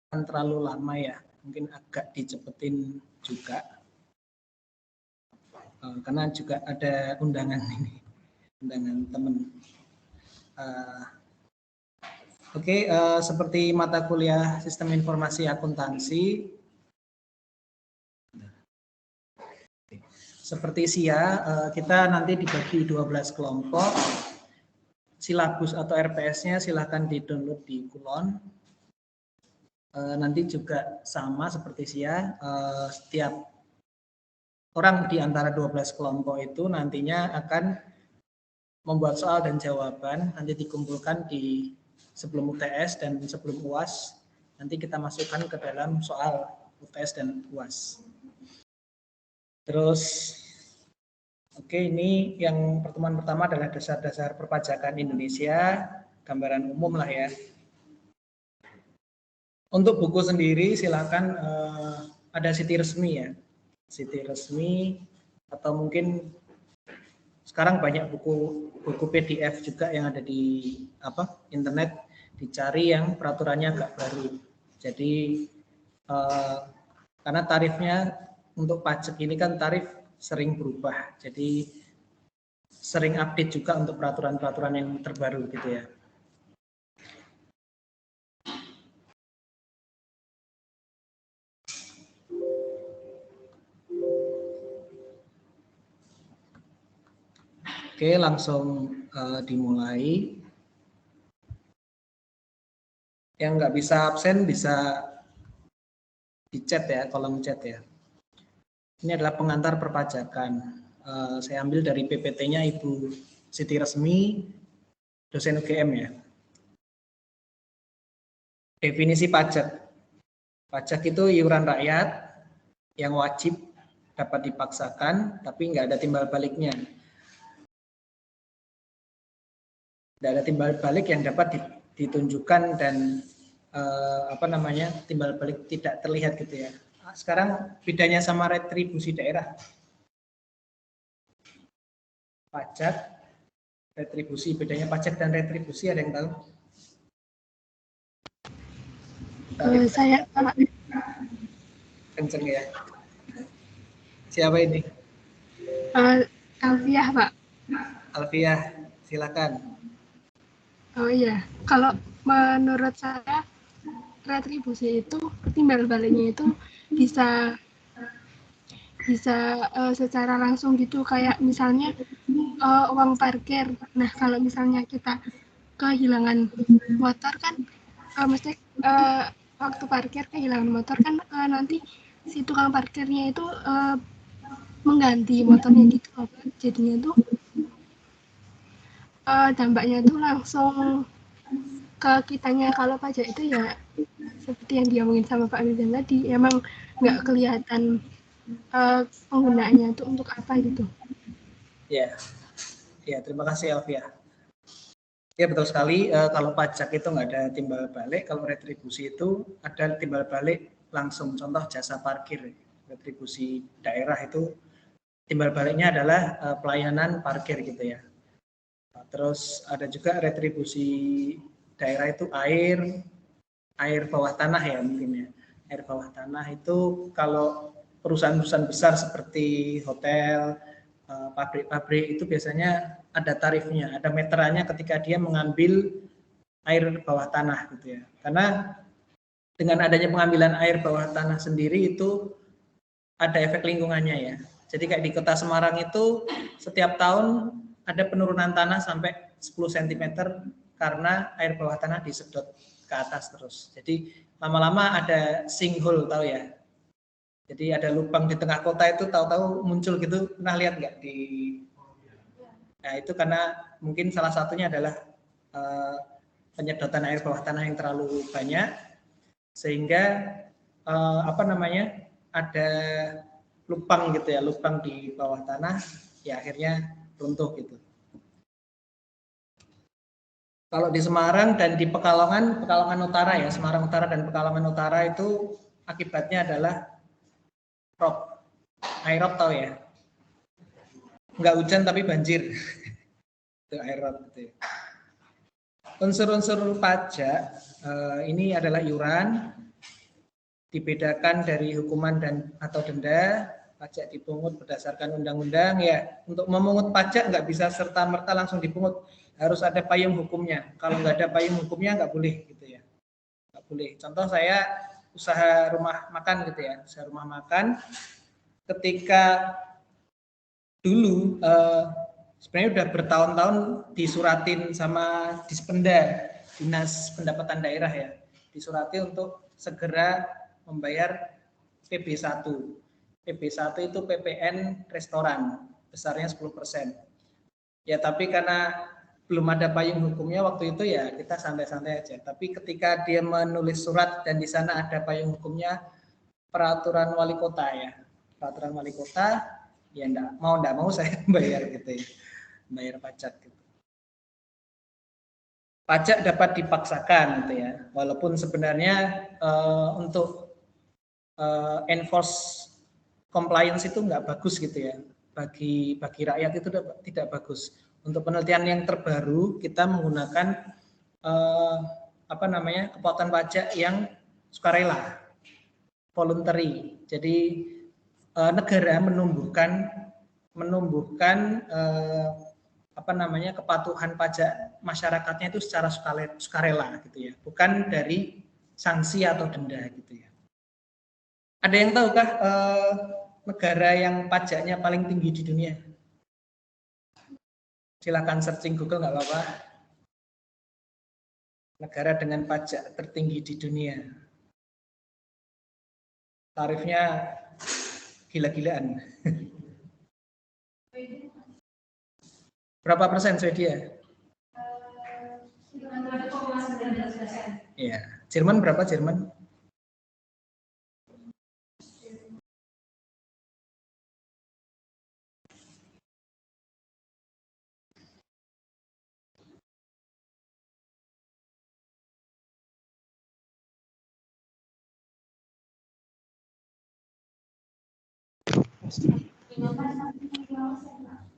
terlalu lama ya, mungkin agak dicepetin juga karena juga ada undangan ini, undangan teman. Oke, seperti mata kuliah Sistem Informasi Akuntansi, seperti SIA, kita nanti dibagi 12 kelompok. Silabus atau RPS-nya silahkan di-download di Kulon. Nanti juga sama seperti SIA, setiap orang di antara 12 kelompok itu nantinya akan membuat soal dan jawaban, nanti dikumpulkan di sebelum UTS dan sebelum UAS, nanti kita masukkan ke dalam soal UTS dan UAS. Terus, oke, ini yang pertemuan pertama adalah dasar-dasar perpajakan Indonesia, gambaran umum lah ya. Untuk buku sendiri silakan ada siti resmi ya, siti resmi atau mungkin sekarang banyak buku PDF juga yang ada di internet, dicari yang peraturannya agak baru. Jadi karena tarifnya untuk pajak ini kan tarif sering berubah, jadi sering update juga untuk peraturan-peraturan yang terbaru gitu ya. Oke, langsung dimulai. Yang nggak bisa absen bisa di chat ya, kolom chat ya. Ini adalah pengantar perpajakan. Saya ambil dari PPT-nya Ibu Siti Resmi, dosen UGM ya. Definisi pajak. Pajak itu iuran rakyat yang wajib dapat dipaksakan, tapi nggak ada timbal baliknya. Tidak ada timbal balik yang dapat ditunjukkan dan timbal balik tidak terlihat gitu ya. Sekarang bedanya sama retribusi daerah. Pajak, retribusi, bedanya pajak dan retribusi ada yang tahu? Saya Pak. Kenceng ya. Siapa ini? Alfiah Pak. Alfiah, silakan. Oh iya, kalau menurut saya retribusi itu timbal baliknya itu bisa secara langsung gitu, kayak misalnya uang parkir. Nah kalau misalnya kita kehilangan motor kan, mesti waktu parkir kehilangan motor kan nanti si tukang parkirnya itu mengganti motornya gitu, jadinya tuh dampaknya tuh langsung ke kitanya. Kalau pajak itu ya seperti yang diomongin sama Pak Wildan tadi, emang nggak kelihatan penggunaannya itu untuk apa gitu. Ya, terima kasih Alfiah. Ya betul sekali, kalau pajak itu nggak ada timbal balik, kalau retribusi itu ada timbal balik langsung. Contoh jasa parkir, retribusi daerah itu timbal baliknya adalah pelayanan parkir gitu ya. Terus ada juga retribusi daerah itu air bawah tanah ya mungkin ya. Air bawah tanah itu kalau perusahaan-perusahaan besar seperti hotel, pabrik-pabrik itu biasanya ada tarifnya, ada meterannya ketika dia mengambil air bawah tanah gitu ya. Karena dengan adanya pengambilan air bawah tanah sendiri itu ada efek lingkungannya ya. Jadi kayak di Kota Semarang itu setiap tahun ada penurunan tanah sampai 10 cm karena air bawah tanah disedot ke atas terus. Jadi lama-lama ada sinkhole, tahu ya. Jadi ada lubang di tengah kota itu tahu-tahu muncul gitu, pernah lihat nggak di? Nah itu karena mungkin salah satunya adalah penyedotan air bawah tanah yang terlalu banyak sehingga ada lubang gitu ya, lubang di bawah tanah, ya akhirnya runtuh gitu. Kalau di Semarang dan di Pekalongan Utara ya, Semarang Utara dan Pekalongan Utara itu akibatnya adalah rob, air rob tahu ya? Nggak hujan tapi banjir. Itu air rob gitu ya. Unsur-unsur pajak ini adalah iuran, dibedakan dari hukuman dan atau denda. Pajak dipungut berdasarkan undang-undang ya. Untuk memungut pajak nggak bisa serta-merta langsung dipungut, harus ada payung hukumnya. Kalau nggak ada payung hukumnya nggak boleh gitu ya, nggak boleh. Contoh saya usaha rumah makan gitu ya, usaha rumah makan. Ketika dulu sebenarnya udah bertahun-tahun disuratin sama Dispenda, Dinas Pendapatan Daerah ya, disurati untuk segera membayar PB1. PB1 itu PPN restoran, besarnya 10%. Ya tapi karena belum ada payung hukumnya waktu itu ya kita santai-santai aja. Tapi ketika dia menulis surat dan di sana ada payung hukumnya, peraturan wali kota ya, peraturan wali kota, ya enggak mau saya bayar gitu ya, bayar pajak gitu. Pajak dapat dipaksakan gitu ya, walaupun sebenarnya untuk enforce compliance itu nggak bagus gitu ya, bagi rakyat itu tidak bagus. Untuk penelitian yang terbaru kita menggunakan kepatuhan pajak yang sukarela, voluntary. Jadi negara menumbuhkan kepatuhan pajak masyarakatnya itu secara sukarela gitu ya, bukan dari sanksi atau denda gitu ya. Ada yang tahukah negara yang pajaknya paling tinggi di dunia? Silakan searching Google nggak apa-apa. Negara dengan pajak tertinggi di dunia. Tarifnya gila-gilaan. Berapa persen Swedia? 9,19%. Iya. Jerman berapa Jerman? %.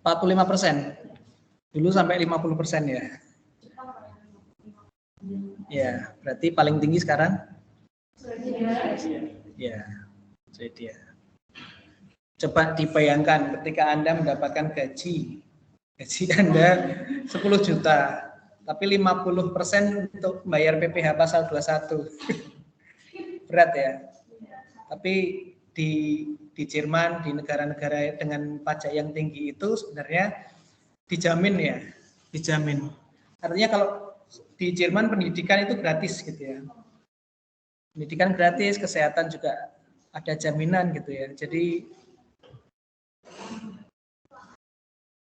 45%. Dulu sampai 50% ya. Ya, berarti paling tinggi sekarang? Ya, Swedia. Coba dibayangkan ketika Anda mendapatkan gaji Anda 10 juta, tapi 50% untuk bayar PPh pasal 21. Berat ya. Tapi di Jerman, di negara-negara dengan pajak yang tinggi itu sebenarnya dijamin ya, dijamin. Artinya kalau di Jerman pendidikan itu gratis gitu ya. Pendidikan gratis, kesehatan juga ada jaminan gitu ya. Jadi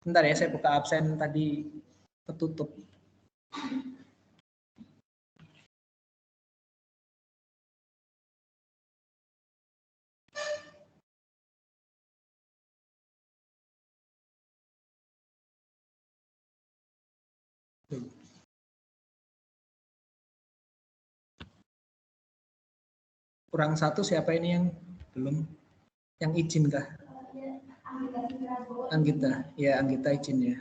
bentar ya, saya buka absen tadi ketutup. Kurang satu siapa ini yang belum? Yang izin kah? Anggita, ya Anggita izin ya.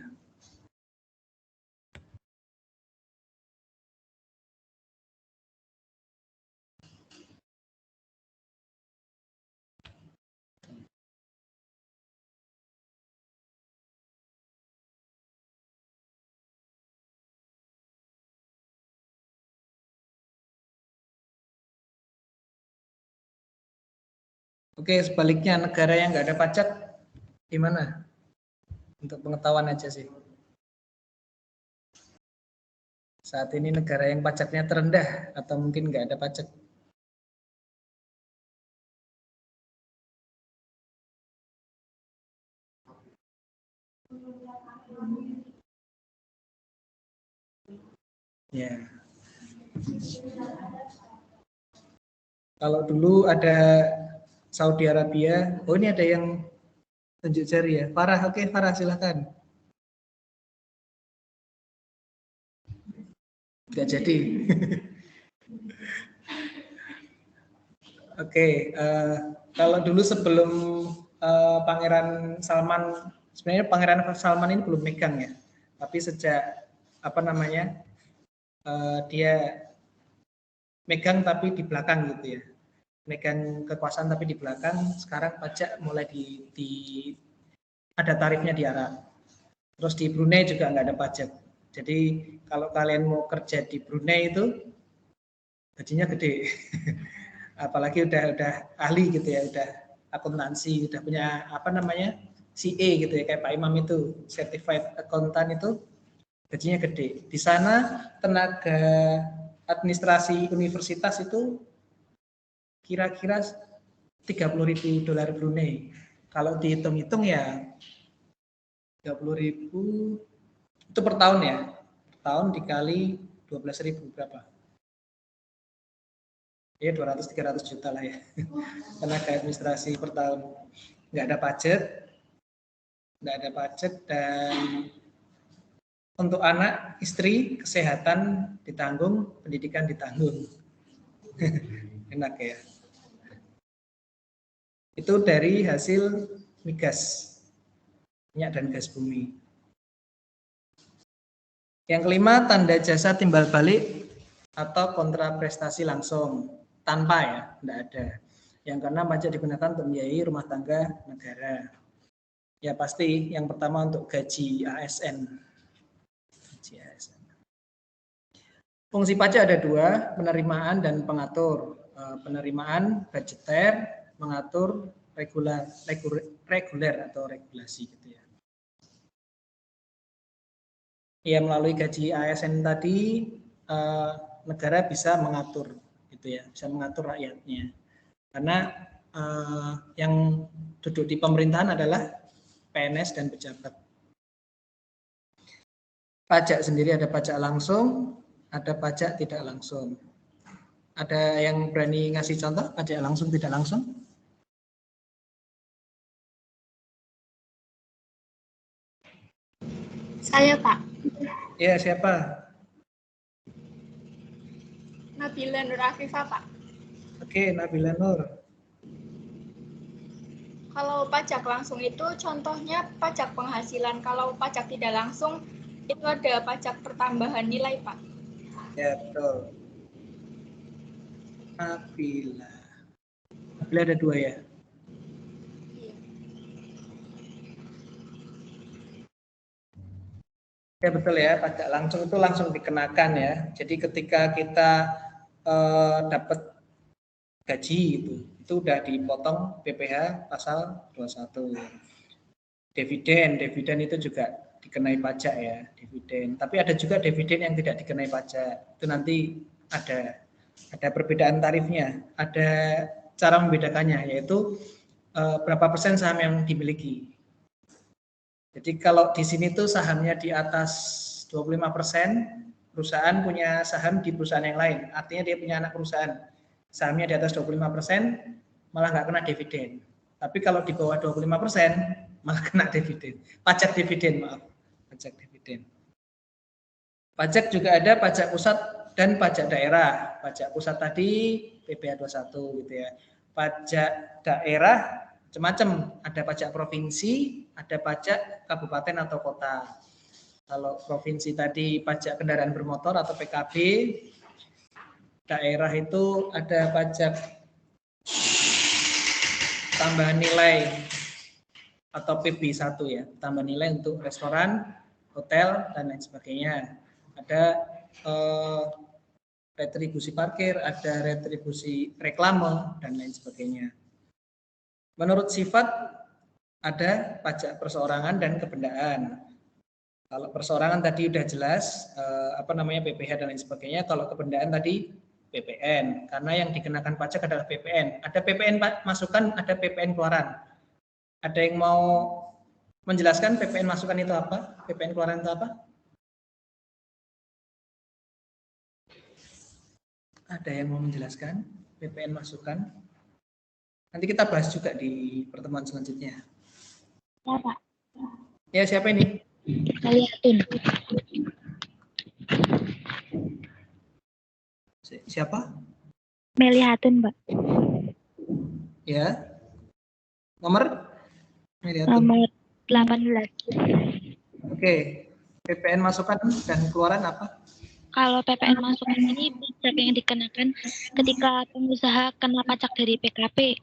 Oke, sebaliknya negara yang nggak ada pajak gimana? Untuk pengetahuan aja sih. Saat ini negara yang pajaknya terendah atau mungkin nggak ada pajak? Ya. Kalau dulu ada Saudi Arabia, oh ini ada yang tunjuk jari ya. Farah, oke Farah silakan. Nggak jadi. Oke, kalau dulu sebelum Pangeran Salman, sebenarnya Pangeran Salman ini belum megang ya, tapi sejak dia megang tapi di belakang gitu ya. megang kekuasaan tapi di belakang. Sekarang pajak mulai ada tarifnya di Arab. Terus di Brunei juga nggak ada pajak. Jadi kalau kalian mau kerja di Brunei itu gajinya gede. Apalagi udah ahli gitu ya, udah akuntansi, udah punya apa namanya CA gitu ya, kayak Pak Imam itu certified accountant itu gajinya gede. Di sana tenaga administrasi universitas itu kira-kira $30.000 Brunei. Kalau dihitung-hitung ya 30.000 itu per tahun ya. Per tahun dikali 12.000 berapa? Ya 200-300 juta lah ya. Tenaga administrasi per tahun. Nggak ada pajak dan untuk anak, istri, kesehatan ditanggung, pendidikan ditanggung. Enak ya. Itu dari hasil migas, minyak dan gas bumi. Yang kelima, tanda jasa timbal balik atau kontraprestasi langsung. Tanpa ya, tidak ada. Yang keenam, pajak digunakan untuk membiayai rumah tangga negara. Ya pasti yang pertama untuk gaji ASN. Fungsi pajak ada dua, penerimaan dan pengatur. Penerimaan budgeter, mengatur reguler atau regulasi gitu ya. Ya melalui gaji ASN tadi negara bisa mengatur gitu ya, bisa mengatur rakyatnya. Karena yang duduk di pemerintahan adalah PNS dan pejabat. Pajak sendiri ada pajak langsung, ada pajak tidak langsung. Ada yang berani ngasih contoh pajak langsung tidak langsung? Saya, Pak. Ya, siapa? Nabila Nur Afifah, Pak. Oke, Nabila Nur. Kalau pajak langsung itu contohnya pajak penghasilan. Kalau pajak tidak langsung itu ada pajak pertambahan nilai, Pak. Ya, betul. Nabila. Nabila ada dua ya? Iya. Ya betul ya, pajak langsung itu langsung dikenakan ya. Jadi ketika kita dapat gaji itu udah dipotong PPh pasal 21. Dividen itu juga dikenai pajak ya, dividen. Tapi ada juga dividen yang tidak dikenai pajak. Itu nanti ada perbedaan tarifnya, ada cara membedakannya, yaitu berapa persen saham yang dimiliki. Jadi kalau di sini tuh sahamnya di atas 25%, perusahaan punya saham di perusahaan yang lain. Artinya dia punya anak perusahaan. Sahamnya di atas 25%, malah nggak kena dividen. Tapi kalau di bawah 25%, malah kena dividen. Pajak dividen, maaf. Pajak dividen. Pajak juga ada pajak pusat dan pajak daerah. Pajak pusat tadi PPh 21 gitu ya. Pajak daerah macam-macam, ada pajak provinsi, ada pajak kabupaten atau kota. Kalau provinsi tadi pajak kendaraan bermotor atau PKB, daerah itu ada pajak tambahan nilai atau PB1 ya, tambahan nilai untuk restoran, hotel dan lain sebagainya. Ada retribusi parkir, ada retribusi reklame dan lain sebagainya. Menurut sifat ada pajak perseorangan dan kebendaan. Kalau perseorangan tadi udah jelas PPh dan lain sebagainya. Kalau kebendaan tadi PPN, karena yang dikenakan pajak adalah PPN. Ada PPN masukan, ada PPN keluaran. Ada yang mau menjelaskan PPN masukan itu apa? PPN keluaran itu apa? Ada yang mau menjelaskan PPN masukan? Nanti kita bahas juga di pertemuan selanjutnya. Ya, Pak. Ya, siapa ini? Melihatun. Siapa? Melihatun, Pak. Ya. Nomor? Melihatun. Nomor 18. Oke. PPN masukan dan keluaran apa? kalau PPN masukan ini pajak yang dikenakan ketika pengusaha kena pajak dari PKP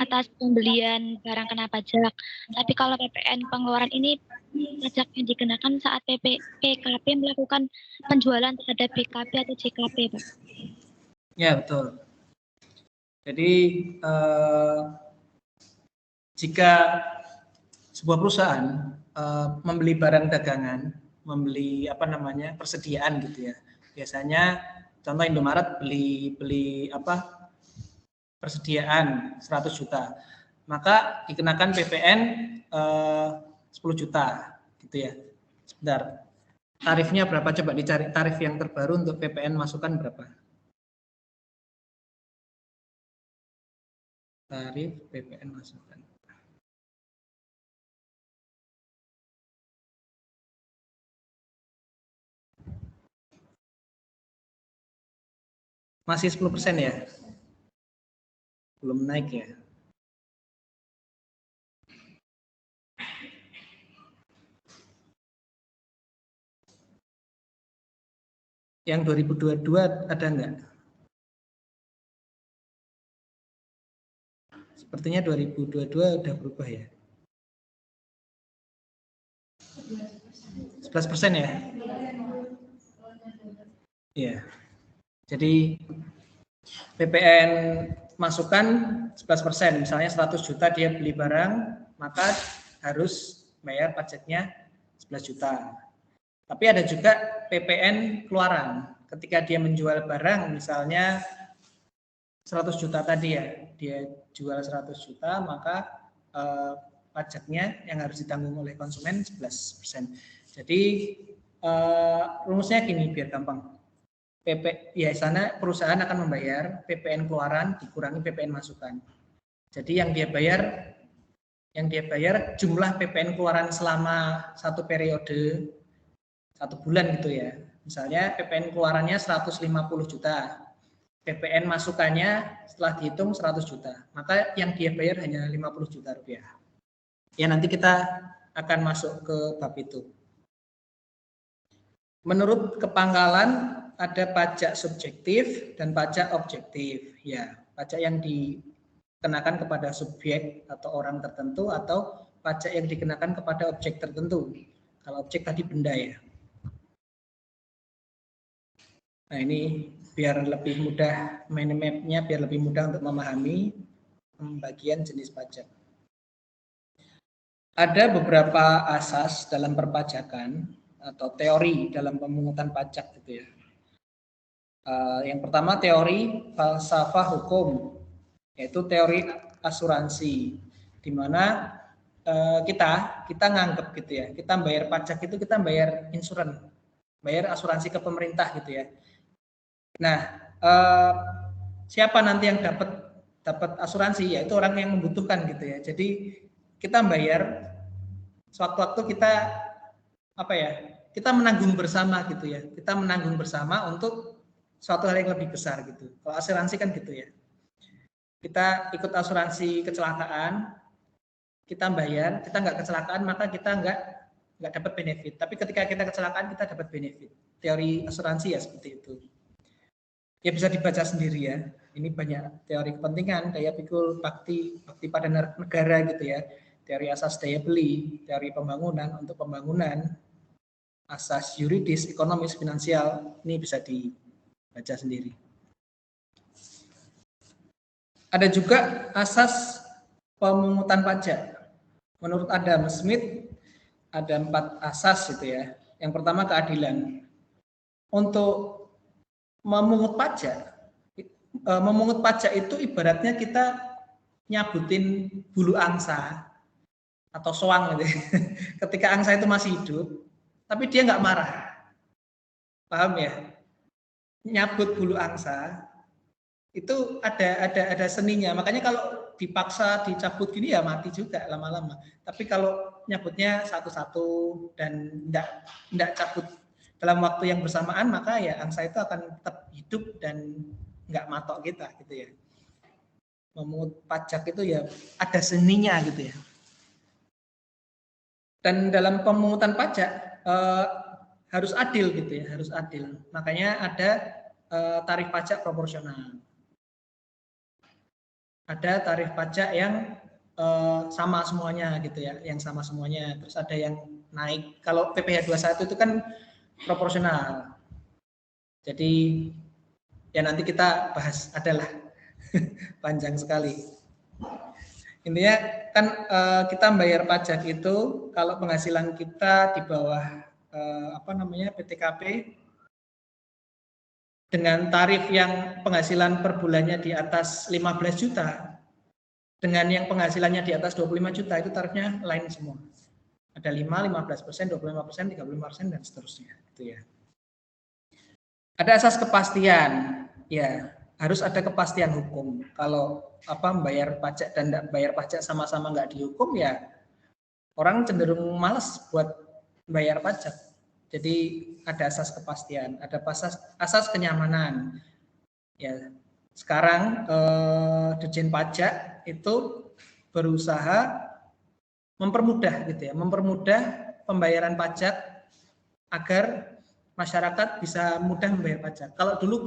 atas pembelian barang kena pajak. Tapi kalau PPN pengeluaran ini pajak yang dikenakan saat PKP melakukan penjualan terhadap BKP atau JKP, Pak. Ya, betul. Jadi jika sebuah perusahaan membeli barang dagangan, membeli persediaan gitu ya. Biasanya contoh Indomaret beli persediaan 100 juta. Maka dikenakan PPN 10 juta gitu ya. Sebentar. Tarifnya berapa, coba dicari tarif yang terbaru untuk PPN masukan berapa? Tarif PPN masukan. Masih 10% ya? Belum naik ya? Yang 2022 ada enggak? Sepertinya 2022 udah berubah ya? 11% ya? Iya. Jadi PPN masukan 11%, misalnya 100 juta dia beli barang, maka harus bayar pajaknya 11 juta. Tapi ada juga PPN keluaran. Ketika dia menjual barang, misalnya 100 juta tadi ya, dia jual 100 juta, maka pajaknya yang harus ditanggung oleh konsumen 11%. Jadi rumusnya gini biar gampang. Biasanya perusahaan akan membayar PPN keluaran dikurangi PPN masukan. Jadi yang dia bayar jumlah PPN keluaran selama satu periode, 1 bulan gitu ya. Misalnya PPN keluarannya 150 juta. PPN masukannya setelah dihitung 100 juta. Maka yang dia bayar hanya 50 juta rupiah. Ya nanti kita akan masuk ke bab itu. Menurut kepangkalan ada pajak subjektif dan pajak objektif. Ya, pajak yang dikenakan kepada subjek atau orang tertentu atau pajak yang dikenakan kepada objek tertentu. Kalau objek tadi benda ya. Nah, ini biar lebih mudah mind map-nya, biar lebih mudah untuk memahami pembagian jenis pajak. Ada beberapa asas dalam perpajakan atau teori dalam pemungutan pajak gitu ya. Yang pertama teori falsafah hukum, yaitu teori asuransi, di mana kita nganggep gitu ya, kita bayar pajak itu kita bayar insuran, bayar asuransi ke pemerintah gitu ya. Nah, siapa nanti yang dapat asuransi, yaitu orang yang membutuhkan gitu ya. Jadi kita bayar sewaktu-waktu kita kita menanggung bersama gitu ya. Kita menanggung bersama untuk suatu hal yang lebih besar gitu. Kalau asuransi kan gitu ya. Kita ikut asuransi kecelakaan, kita bayar, kita nggak kecelakaan maka kita nggak dapat benefit. Tapi ketika kita kecelakaan kita dapat benefit. Teori asuransi ya seperti itu. Ya bisa dibaca sendiri ya. Ini banyak teori kepentingan, daya pikul, bakti pada negara gitu ya. Teori asas daya beli, teori pembangunan untuk pembangunan, asas yuridis, ekonomis, finansial, ini bisa dibaca sendiri. Ada juga asas pemungutan pajak. Menurut Adam Smith ada 4 asas gitu ya. Yang pertama keadilan. Untuk memungut pajak itu ibaratnya kita nyabutin bulu angsa atau soang gitu. Ketika angsa itu masih hidup, tapi dia nggak marah. Paham ya? Nyabut bulu angsa itu ada seninya. Makanya kalau dipaksa dicabut gini ya mati juga lama-lama. Tapi kalau nyabutnya satu-satu dan enggak cabut dalam waktu yang bersamaan, maka ya angsa itu akan tetap hidup dan enggak matok kita gitu ya. Memungut pajak itu ya ada seninya gitu ya. Dan dalam pemungutan pajak harus adil gitu ya, harus adil. Makanya ada tarif pajak proporsional. Ada tarif pajak yang sama semuanya gitu ya, yang sama semuanya. Terus ada yang naik. Kalau PPh 21 itu kan proporsional. Jadi ya nanti kita bahas, adalah panjang sekali. Intinya kan kita bayar pajak itu kalau penghasilan kita di bawah PTKP dengan tarif yang penghasilan per bulannya di atas 15 juta dengan yang penghasilannya di atas 25 juta itu tarifnya lain semua. Ada 5, 15%, 25%, 35% dan seterusnya gitu ya. Ada asas kepastian. Ya, harus ada kepastian hukum. Kalau membayar pajak dan tidak bayar pajak sama-sama nggak dihukum ya orang cenderung malas buat bayar pajak. Jadi ada asas kepastian, ada asas kenyamanan. Ya, sekarang Dirjen Pajak itu berusaha mempermudah gitu ya, mempermudah pembayaran pajak agar masyarakat bisa mudah membayar pajak. Kalau dulu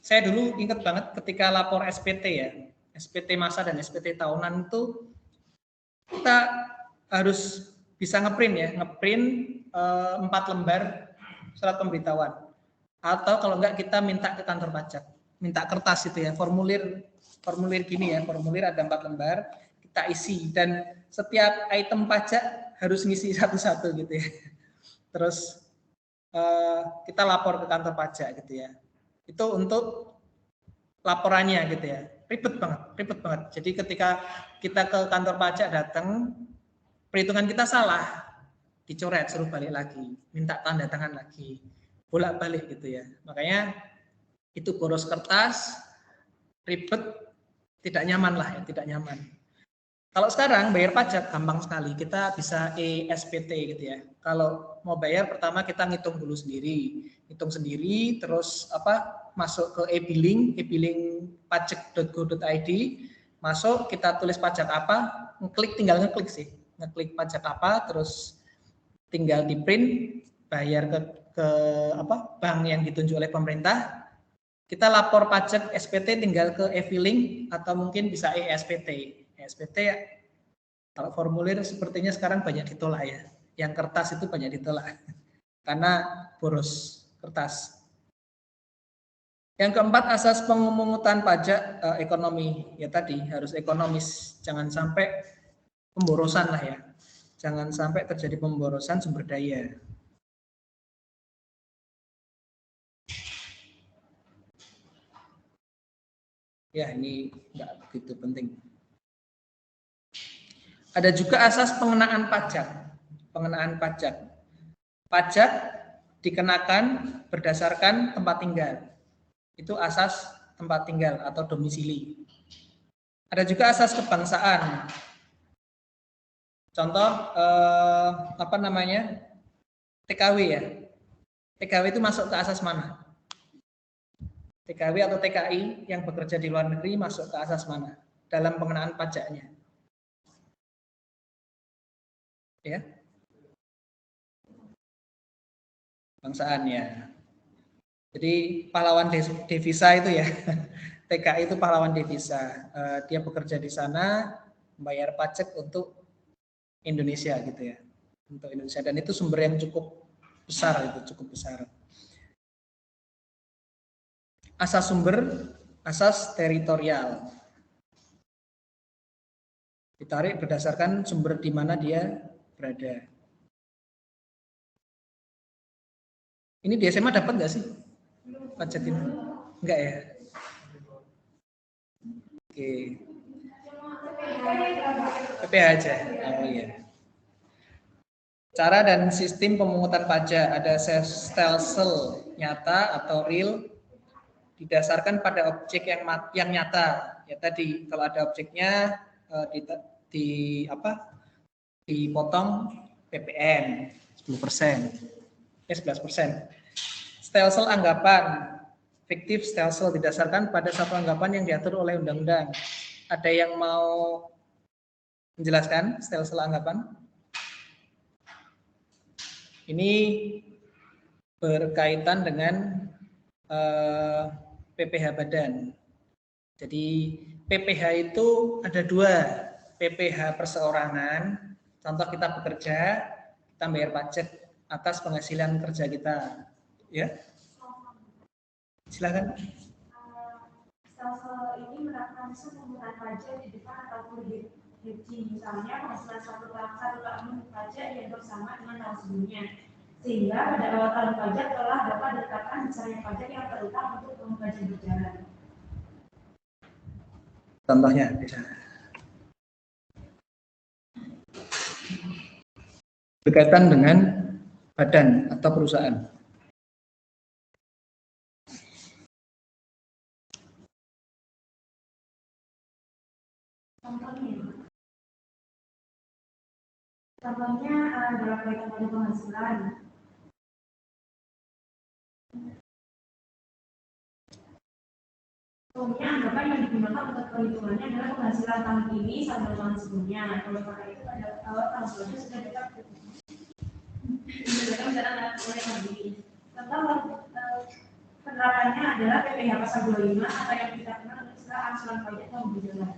saya dulu ingat banget ketika lapor SPT ya, SPT masa dan SPT tahunan itu kita harus bisa ngeprint ya, ngeprint 4 lembar surat pemberitahuan. Atau kalau enggak kita minta ke kantor pajak, minta kertas itu ya, formulir gini ya, formulir ada 4 lembar, kita isi dan setiap item pajak harus ngisi satu-satu gitu ya. Terus kita lapor ke kantor pajak gitu ya. Itu untuk laporannya gitu ya. Ribet banget. Jadi ketika kita ke kantor pajak datang, perhitungan kita salah, dicoret, suruh balik lagi, minta tanda tangan lagi, bolak-balik gitu ya. Makanya itu boros kertas, ribet, tidak nyaman lah ya, tidak nyaman. Kalau sekarang bayar pajak gampang sekali, kita bisa e-SPT gitu ya. Kalau mau bayar pertama kita ngitung dulu sendiri, terus masuk ke e-billing pajak.go.id, masuk kita tulis pajak apa, tinggal ngeklik pajak apa, terus tinggal di print, bayar ke bank yang ditunjuk oleh pemerintah. Kita lapor pajak SPT tinggal ke e-filing atau mungkin bisa e-SPT. SPT kalau formulir sepertinya sekarang banyak ditolak ya. Yang kertas itu banyak ditolak karena boros kertas. Yang keempat, asas pemungutan pajak ekonomi. Ya tadi harus ekonomis, jangan sampai pemborosan lah ya. Jangan sampai terjadi pemborosan sumber daya. Ya ini enggak begitu penting. Ada juga asas pengenaan pajak. Pajak dikenakan berdasarkan tempat tinggal. Itu asas tempat tinggal atau domisili. Ada juga asas kebangsaan. Contoh TKW ya. TKW itu masuk ke asas mana? TKW atau TKI yang bekerja di luar negeri masuk ke asas mana dalam pengenaan pajaknya? Ya, bangsaan ya. Jadi pahlawan devisa itu ya, TKI itu pahlawan devisa. Dia bekerja di sana, membayar pajak untuk Indonesia gitu ya, untuk Indonesia, dan itu sumber yang cukup besar Asas sumber, asas teritorial. Ditarik berdasarkan sumber di mana dia berada. Ini di SMA dapat nggak sih pajak ini? Enggak ya? Oke. PPh aja. Oh iya. Cara dan sistem pemungutan pajak, ada stelsel nyata atau real didasarkan pada objek yang nyata. Ya tadi kalau ada objeknya dipotong PPN 10%. 11%. Stelsel anggapan, fiktif stelsel didasarkan pada satu anggapan yang diatur oleh undang-undang. Ada yang mau menjelaskan stelsel anggapan? Ini berkaitan dengan PPh badan. Jadi PPh itu ada dua, PPh perseorangan, contoh kita bekerja, kita bayar pajak atas penghasilan kerja kita, ya. Silakan. Sel-sel ini menerapkan penggunaan pajak di depan ataupun di misalnya penghasilan satu tahun pajak yang bersama dengan tahun sebelumnya, sehingga pada awal tahun pajak telah dapat ditetapkan besarnya pajak yang terutang untuk tahun pajak berjalan. Contohnya bisa berkaitan dengan badan atau perusahaan. Contohnya dalam kaitan pada penghasilan. Contohnya anggapan yang digunakan untuk perhitungannya adalah penghasilan tahun ini sama tahun sebelumnya. Kalau karena itu pada awal tahun sebelumnya sudah dapat mulai tahun ini. Contoh penerapannya adalah PPh pasal 25 atau yang kita kenal istilah angsuran pajak tahun berjalan.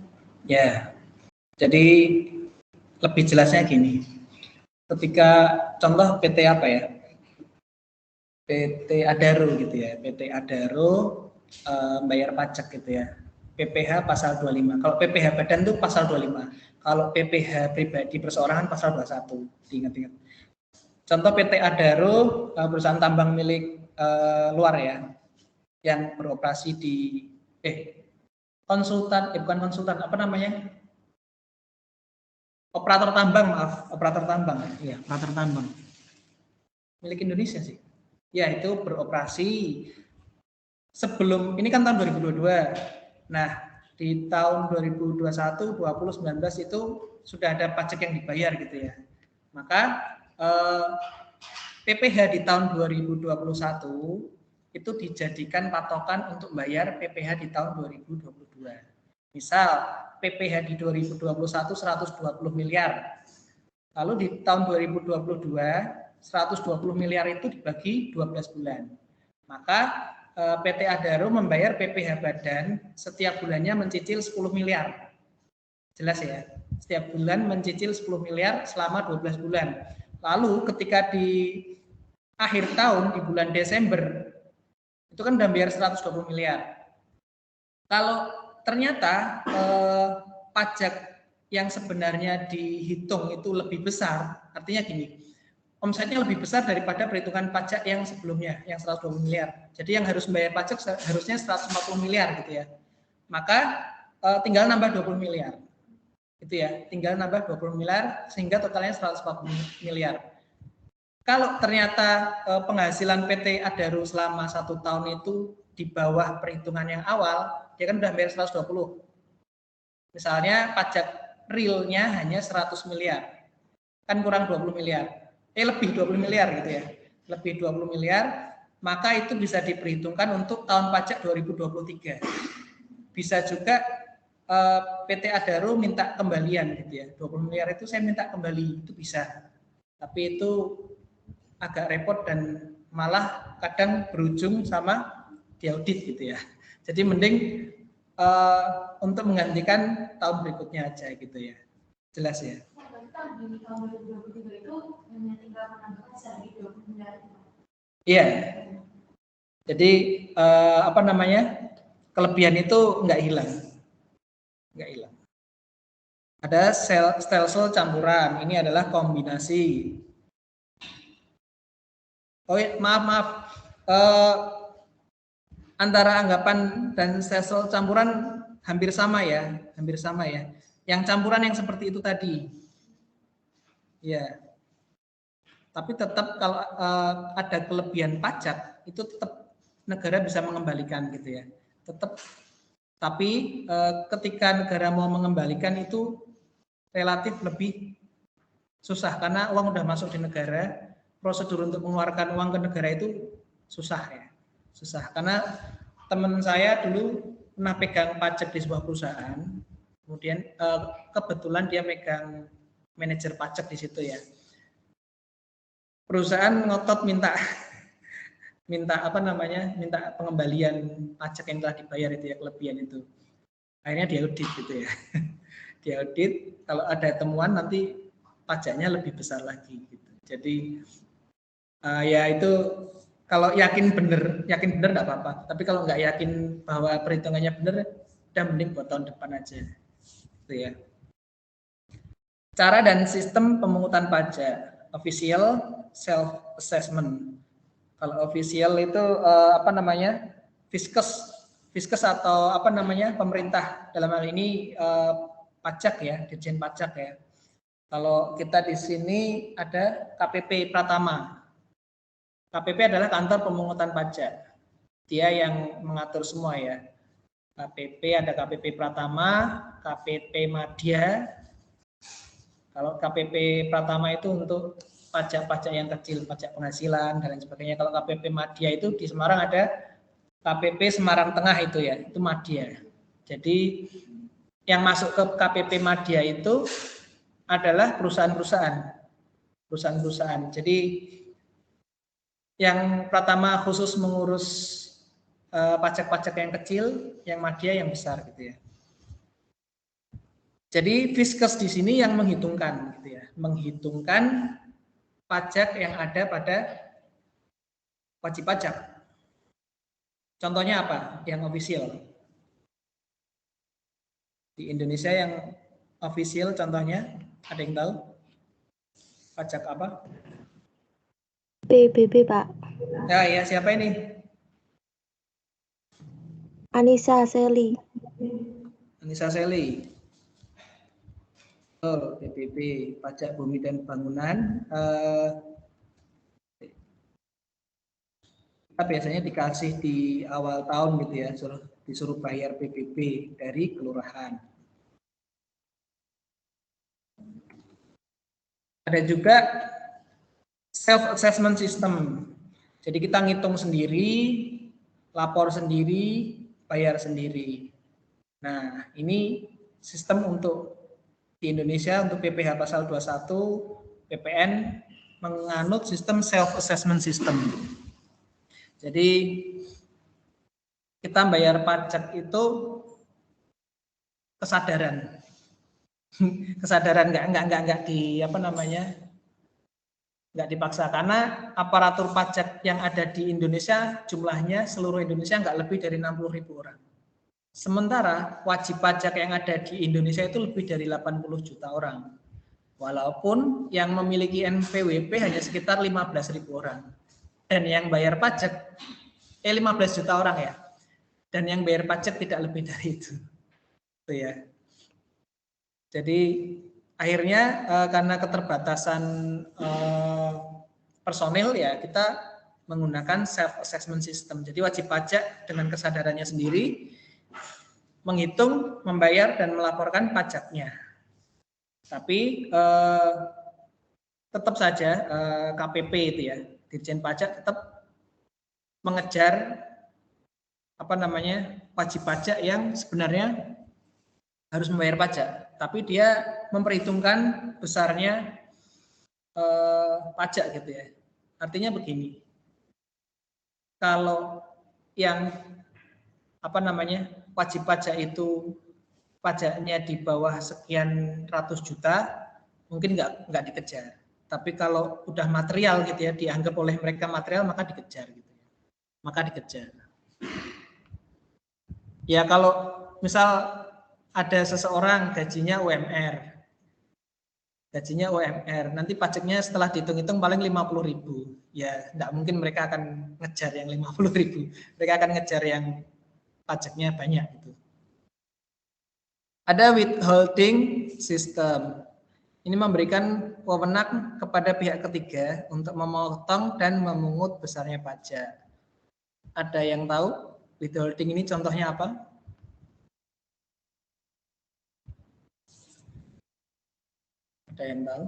Ya, jadi lebih jelasnya gini. Ketika contoh PT apa ya? PT Adaro gitu ya. PT Adaro bayar pajak gitu ya. PPh pasal 25. Kalau PPh badan itu pasal 25. Kalau PPh pribadi perseorangan pasal 21. Diingat-ingat. Contoh PT Adaro perusahaan tambang milik luar ya. Yang beroperasi di bukan konsultan, apa namanya? Operator tambang, maaf, operator tambang. Iya, operator tambang. Milik Indonesia sih. Ya, itu beroperasi sebelum, ini kan tahun 2022. Nah, di tahun 2021, 20, 19 itu sudah ada pajak yang dibayar gitu ya. Maka PPh di tahun 2021 itu dijadikan patokan untuk bayar PPh di tahun 2022. Misal PPh di 2021 120 miliar. Lalu di tahun 2022 120 miliar itu dibagi 12 bulan. Maka PT Adaro membayar PPh badan setiap bulannya mencicil 10 miliar. Jelas ya? Setiap bulan mencicil 10 miliar selama 12 bulan. Lalu ketika di akhir tahun di bulan Desember itu kan udah bayar 120 miliar. Kalau ternyata pajak yang sebenarnya dihitung itu lebih besar, artinya gini, omsetnya lebih besar daripada perhitungan pajak yang sebelumnya, yang 120 miliar. Jadi yang harus membayar pajak harusnya 140 miliar gitu ya. Maka tinggal nambah 20 miliar. Gitu ya, tinggal nambah 20 miliar sehingga totalnya 140 miliar. Kalau ternyata penghasilan PT Adaro selama 1 tahun itu di bawah perhitungan yang awal, dia kan udah bayar 120. Misalnya pajak realnya hanya 100 miliar. Kan kurang 20 miliar. Lebih 20 miliar gitu ya. Lebih 20 miliar, maka itu bisa diperhitungkan untuk tahun pajak 2023. Bisa juga PT Adaro minta kembalian gitu ya. 20 miliar itu saya minta kembali, itu bisa. Tapi itu agak repot dan malah kadang berujung sama diaudit gitu ya. Jadi mending untuk menggantikan tahun berikutnya aja gitu ya. Jelas ya? Iya. Jadi apa namanya? Kelebihan itu nggak hilang. Nggak hilang. Ada stelsel campuran. Ini adalah kombinasi. Oh ya, maaf. Antara anggapan dan stelsel campuran hampir sama ya. Yang campuran yang seperti itu tadi. Ya. Tapi tetap kalau ada kelebihan pajak itu tetap negara bisa mengembalikan gitu ya. Tetap. Tapi ketika negara mau mengembalikan itu relatif lebih susah karena uang udah masuk di negara, prosedur untuk mengeluarkan uang ke negara itu susah ya. Susah karena teman saya dulu pernah pegang pajak di sebuah perusahaan, kemudian kebetulan dia megang manajer pajak di situ ya. Perusahaan ngotot minta minta minta pengembalian pajak yang telah dibayar itu ya, kelebihan itu. Akhirnya diaudit gitu ya. Diaudit, kalau ada temuan nanti pajaknya lebih besar lagi gitu. Jadi ya itu kalau yakin benar nggak apa-apa. Tapi kalau nggak yakin bahwa perhitungannya benar, udah mending buat tahun depan aja. Gitu ya. Cara dan sistem pemungutan pajak, official, self assessment. Kalau official itu Fiskes atau pemerintah, dalam hal ini pajak ya, Dirjen Pajak ya. Kalau kita di sini ada KPP Pratama. KPP adalah kantor pemungutan pajak. Dia yang mengatur semua ya. KPP ada KPP Pratama, KPP Madya. Kalau KPP Pratama itu untuk pajak-pajak yang kecil, pajak penghasilan dan lain sebagainya. Kalau KPP Madya itu di Semarang ada KPP Semarang Tengah itu ya, itu Madya. Jadi yang masuk ke KPP Madya itu adalah perusahaan-perusahaan. Jadi yang Pratama khusus mengurus pajak-pajak yang kecil, yang Madya yang besar gitu ya. Jadi Fiskes di sini yang menghitungkan gitu ya, menghitungkan pajak yang ada pada wajib pajak. Contohnya apa? Yang official. Di Indonesia yang official contohnya, ada yang tahu? Pajak apa? PBB, Pak. Ya, siapa ini? Anissa Seli. Anissa Seli. Oh, PBB, pajak bumi dan bangunan. Kita biasanya dikasih di awal tahun gitu ya, disuruh bayar PBB dari kelurahan. Ada juga self assessment system. Jadi kita ngitung sendiri, lapor sendiri, bayar sendiri. Nah, ini sistem untuk di Indonesia untuk PPh pasal 21 PPN menganut sistem self assessment system. Jadi kita bayar pajak itu kesadaran nggak dipaksa, karena aparatur pajak yang ada di Indonesia jumlahnya seluruh Indonesia nggak lebih dari 60.000 orang. Sementara wajib pajak yang ada di Indonesia itu lebih dari 80 juta orang. Walaupun yang memiliki NPWP hanya sekitar 15.000 orang. Dan yang bayar pajak 15 juta orang ya. Dan yang bayar pajak tidak lebih dari itu. Itu ya. Jadi akhirnya karena keterbatasan personil ya, kita menggunakan self assessment system. Jadi wajib pajak dengan kesadarannya sendiri menghitung, membayar dan melaporkan pajaknya. Tapi tetap saja KPP itu ya, Dirjen Pajak tetap mengejar wajib pajak yang sebenarnya harus membayar pajak, tapi dia memperhitungkan besarnya pajak gitu ya. Artinya begini, kalau yang wajib pajak itu pajaknya di bawah sekian ratus juta, mungkin nggak dikejar. Tapi kalau udah material gitu ya, dianggap oleh mereka material, maka dikejar gitu. Maka dikejar. Ya kalau misal ada seseorang gajinya UMR, nanti pajaknya setelah dihitung-hitung paling 50.000. Ya nggak mungkin mereka akan ngejar yang 50.000. Mereka akan ngejar yang pajaknya banyak gitu. Ada withholding system. Ini memberikan wewenang kepada pihak ketiga untuk memotong dan memungut besarnya pajak. Ada yang tahu withholding ini contohnya apa? Ada yang tahu?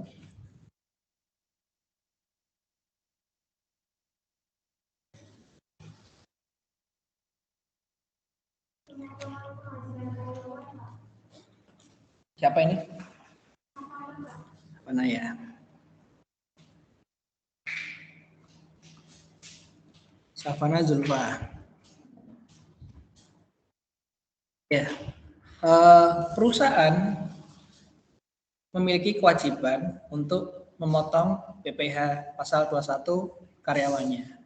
Siapa ini? Mana ya? Savana Zulfa. Ya, perusahaan memiliki kewajiban untuk memotong PPh pasal 21 karyawannya.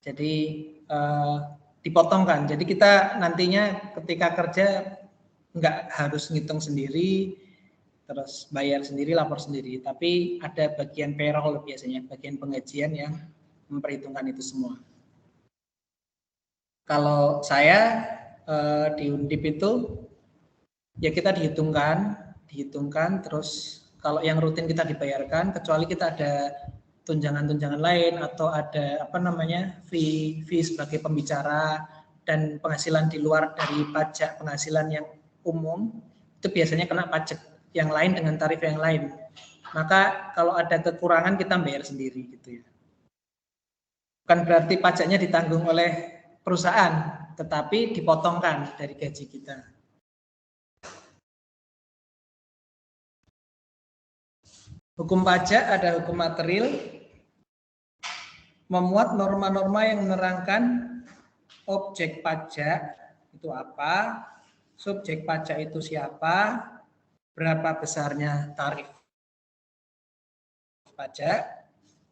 Jadi dipotongkan. Jadi kita nantinya ketika kerja nggak harus ngitung sendiri, terus bayar sendiri, lapor sendiri. Tapi ada bagian payroll biasanya, bagian penggajian yang memperhitungkan itu semua. Kalau saya di Undip itu ya kita dihitungkan terus kalau yang rutin kita dibayarkan, kecuali kita ada tunjangan-tunjangan lain atau ada apa namanya fee sebagai pembicara dan penghasilan di luar dari pajak penghasilan yang umum, itu biasanya kena pajak yang lain dengan tarif yang lain. Maka kalau ada kekurangan kita bayar sendiri gitu ya. Bukan berarti pajaknya ditanggung oleh perusahaan, tetapi dipotongkan dari gaji kita. Hukum pajak ada hukum material, memuat norma-norma yang menerangkan objek pajak itu apa, subjek pajak itu siapa, berapa besarnya tarif pajak,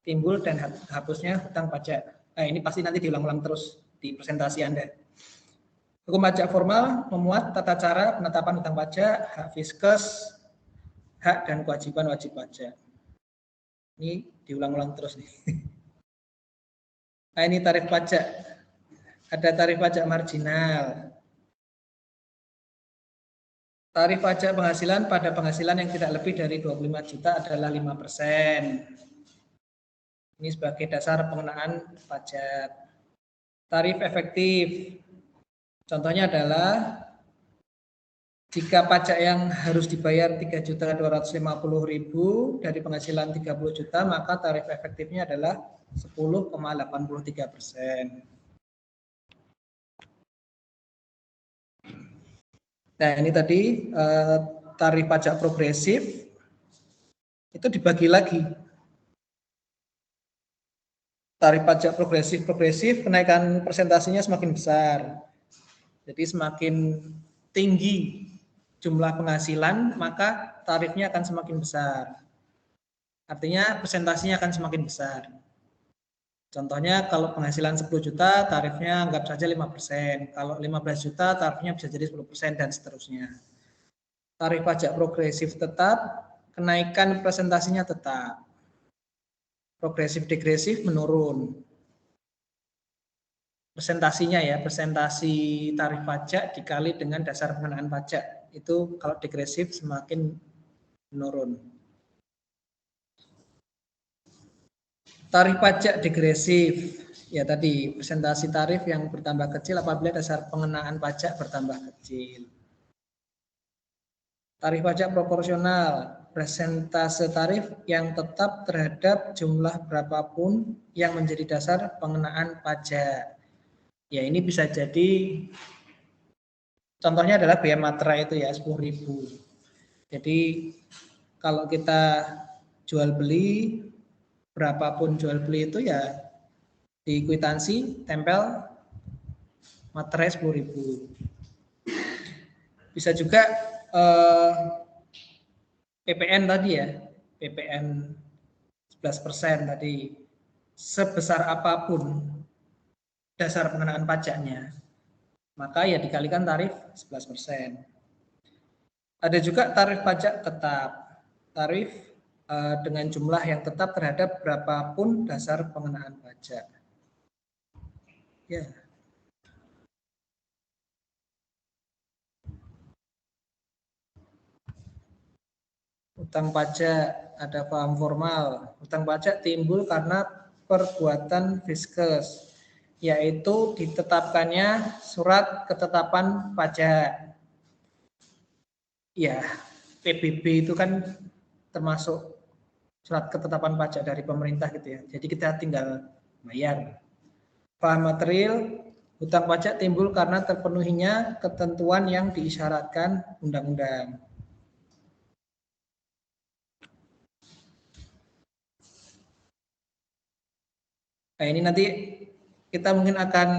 timbul dan hapusnya hutang pajak. Nah, ini pasti nanti diulang-ulang terus di presentasi Anda. Hukum pajak formal memuat tata cara penetapan hutang pajak, hak fiskus, hak dan kewajiban wajib pajak. Ini diulang-ulang terus nih. Nah, ini tarif pajak. Ada tarif pajak marginal. Tarif pajak penghasilan pada penghasilan yang tidak lebih dari 25 juta adalah 5%. Ini sebagai dasar pengenaan pajak. Tarif efektif. Contohnya adalah jika pajak yang harus dibayar 3.250.000 dari penghasilan 30 juta, maka tarif efektifnya adalah 10,83%. Nah, ini tadi tarif pajak progresif itu dibagi lagi. Tarif pajak progresif kenaikan persentasenya semakin besar. Jadi semakin tinggi jumlah penghasilan, maka tarifnya akan semakin besar. Artinya presentasinya akan semakin besar. Contohnya kalau penghasilan 10 juta, tarifnya anggap saja 5%. Kalau 15 juta, tarifnya bisa jadi 10% dan seterusnya. Tarif pajak progresif tetap, kenaikan presentasinya tetap. Progresif degresif menurun. Presentasinya ya, presentasi tarif pajak dikali dengan dasar pengenaan pajak. Itu kalau degresif semakin menurun. Tarif pajak degresif, ya tadi presentasi tarif yang bertambah kecil apabila dasar pengenaan pajak bertambah kecil. Tarif pajak proporsional, presentase tarif yang tetap terhadap jumlah berapapun yang menjadi dasar pengenaan pajak. Ya ini bisa jadi, contohnya adalah biaya materai itu ya 10.000. Jadi kalau kita jual beli, berapapun jual beli itu ya di kwitansi tempel materai 10.000. Bisa juga PPN tadi ya, PPN 11% tadi, sebesar apapun dasar pengenaan pajaknya, maka ya dikalikan tarif 11%. Ada juga tarif pajak tetap, tarif dengan jumlah yang tetap terhadap berapapun dasar pengenaan pajak. Ya. Hutang pajak, ada paham formal. Hutang pajak timbul karena perbuatan fiskus, yaitu ditetapkannya surat ketetapan pajak. Ya, PBB itu kan termasuk surat ketetapan pajak dari pemerintah gitu ya. Jadi kita tinggal bayar. Paham material, hutang pajak timbul karena terpenuhinya ketentuan yang diisyaratkan undang-undang. Nah, ini nanti kita mungkin akan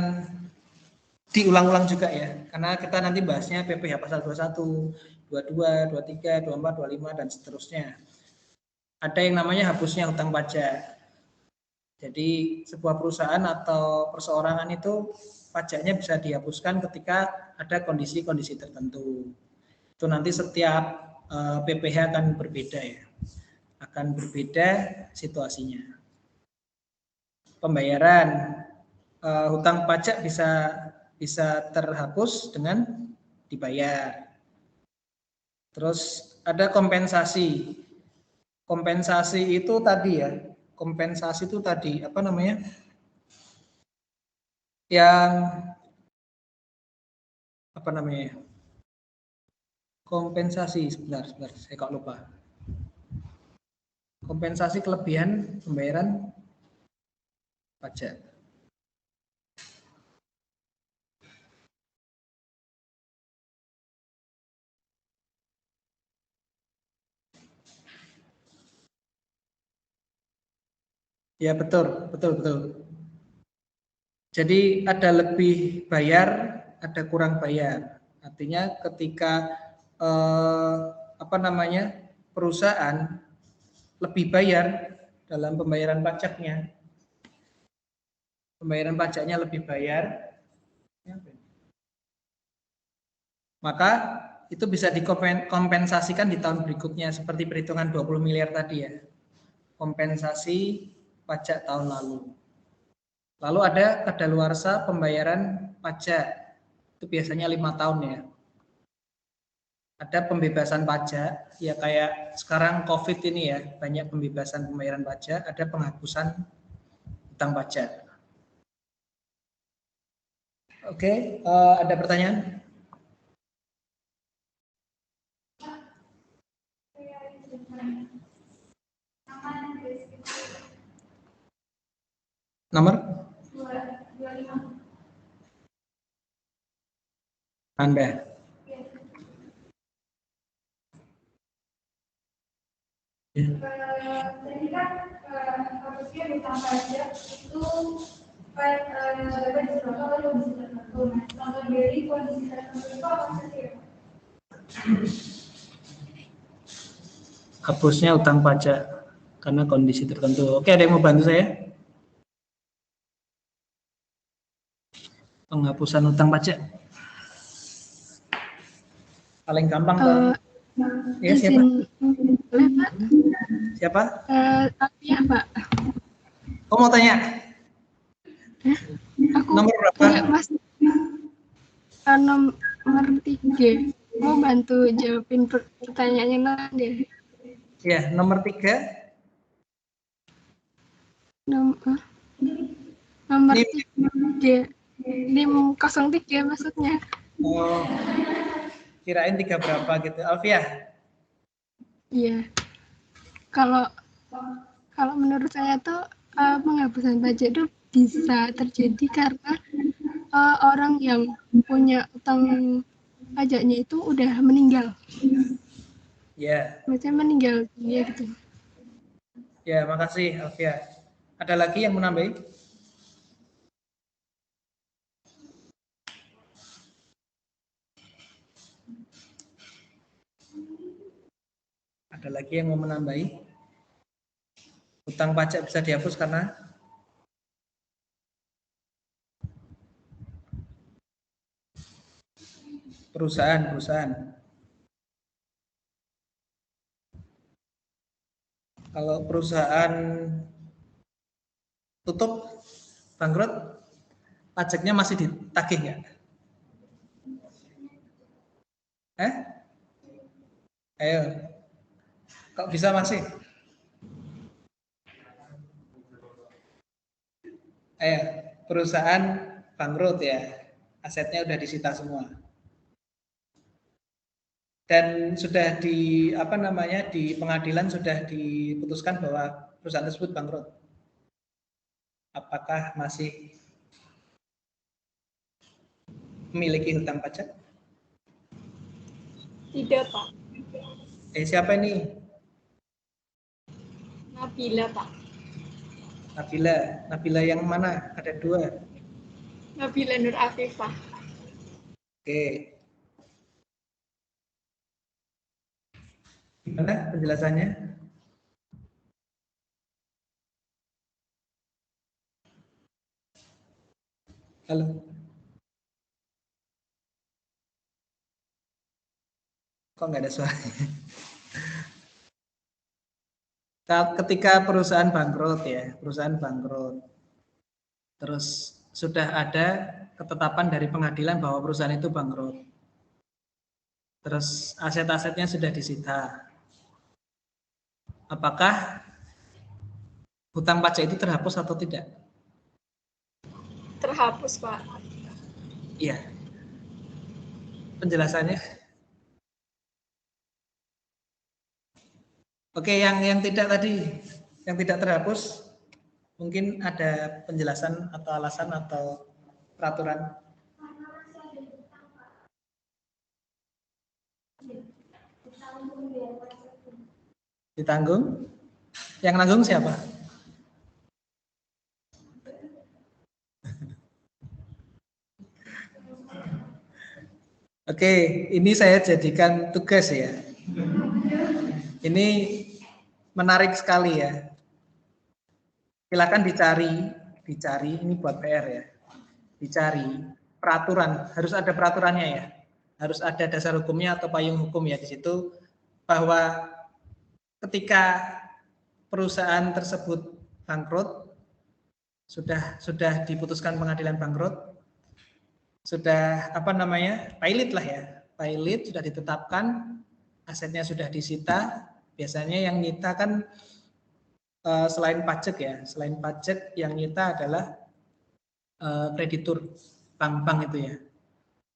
diulang-ulang juga ya, karena kita nanti bahasnya PPh pasal 21, 22, 23, 24, 25 dan seterusnya. Ada yang namanya hapusnya hutang pajak. Jadi sebuah perusahaan atau perseorangan itu pajaknya bisa dihapuskan ketika ada kondisi-kondisi tertentu. Itu nanti setiap PPh akan berbeda ya, akan berbeda situasinya. Pembayaran hutang pajak bisa terhapus dengan dibayar. Terus ada kompensasi. Kompensasi itu tadi ya, kompensasi itu tadi apa namanya? Yang apa namanya? Kompensasi sebentar, saya kok lupa. Kompensasi kelebihan pembayaran pajak. Ya betul. Jadi ada lebih bayar, ada kurang bayar. Artinya ketika perusahaan lebih bayar dalam pembayaran pajaknya, lebih bayar, maka itu bisa dikompensasikan di tahun berikutnya seperti perhitungan 20 miliar tadi ya. Kompensasi pajak tahun lalu. Lalu ada kadaluarsa pembayaran pajak. Itu biasanya 5 tahun ya. Ada pembebasan pajak, ya kayak sekarang COVID ini ya, banyak pembebasan pembayaran pajak, ada penghapusan hutang pajak. Oke, ada pertanyaan? Nomor? 25. Anda. Jadi kan harusnya hutang pajak itu dapat disebabkan oleh kondisi tertentu. Contoh dari kondisi tertentu itu apa saja? Hapusnya hutang pajak karena kondisi tertentu. Oke, ada yang mau bantu saya? Penghapusan hutang pajak. Paling gampang Pak. Ya, siapa? Siapa? Iya, Pak. Kau mau tanya? Aku Nomor berapa? Mas, nomor 3. Mau bantu jawabin pertanyaannya nanti. Ya, nomor 3. Nomor 3. 503 maksudnya. Oh, kirain 3 berapa gitu. Alfia? Iya. Kalau menurut saya tuh penghapusan pajak itu bisa terjadi karena orang yang punya utang pajaknya itu udah meninggal. Ya. Maksudnya meninggal dunia gitu. Ya, makasih Alfia. Ada lagi yang menambahi? Ada lagi yang mau menambahi? Hutang pajak bisa dihapus karena perusahaan. Kalau perusahaan tutup, bangkrut, pajaknya masih ditagih nggak? Ayo, kok bisa masih? Ayo, perusahaan bangkrut ya, asetnya udah disita semua. Dan sudah di pengadilan sudah diputuskan bahwa perusahaan tersebut bangkrut. Apakah masih memiliki hutang pajak? Tidak, Pak. Siapa ini? Nabila, Pak. Nabila yang mana? Ada 2. Nabila Nur Afifah. Oke. Gimana penjelasannya? Halo. Kok nggak ada suara? Ketika perusahaan bangkrut ya, perusahaan bangkrut, terus sudah ada ketetapan dari pengadilan bahwa perusahaan itu bangkrut, terus aset-asetnya sudah disita. Apakah hutang pajak itu terhapus atau tidak? Terhapus, Pak. Iya. Penjelasannya? Oke, yang tidak tadi, yang tidak terhapus, mungkin ada penjelasan atau alasan atau peraturan? Ditanggung? Yang nanggung siapa? Oke, ini saya jadikan tugas ya. Ini menarik sekali ya. Silakan dicari ini buat PR ya. Dicari peraturan, harus ada peraturannya ya. Harus ada dasar hukumnya atau payung hukum ya di situ bahwa ketika perusahaan tersebut bangkrut, sudah diputuskan pengadilan bangkrut, sudah pilot lah ya, pilot sudah ditetapkan, asetnya sudah disita. Biasanya yang nyita kan selain pajak ya, selain pajak yang nyita adalah kreditur bank-bank itu ya,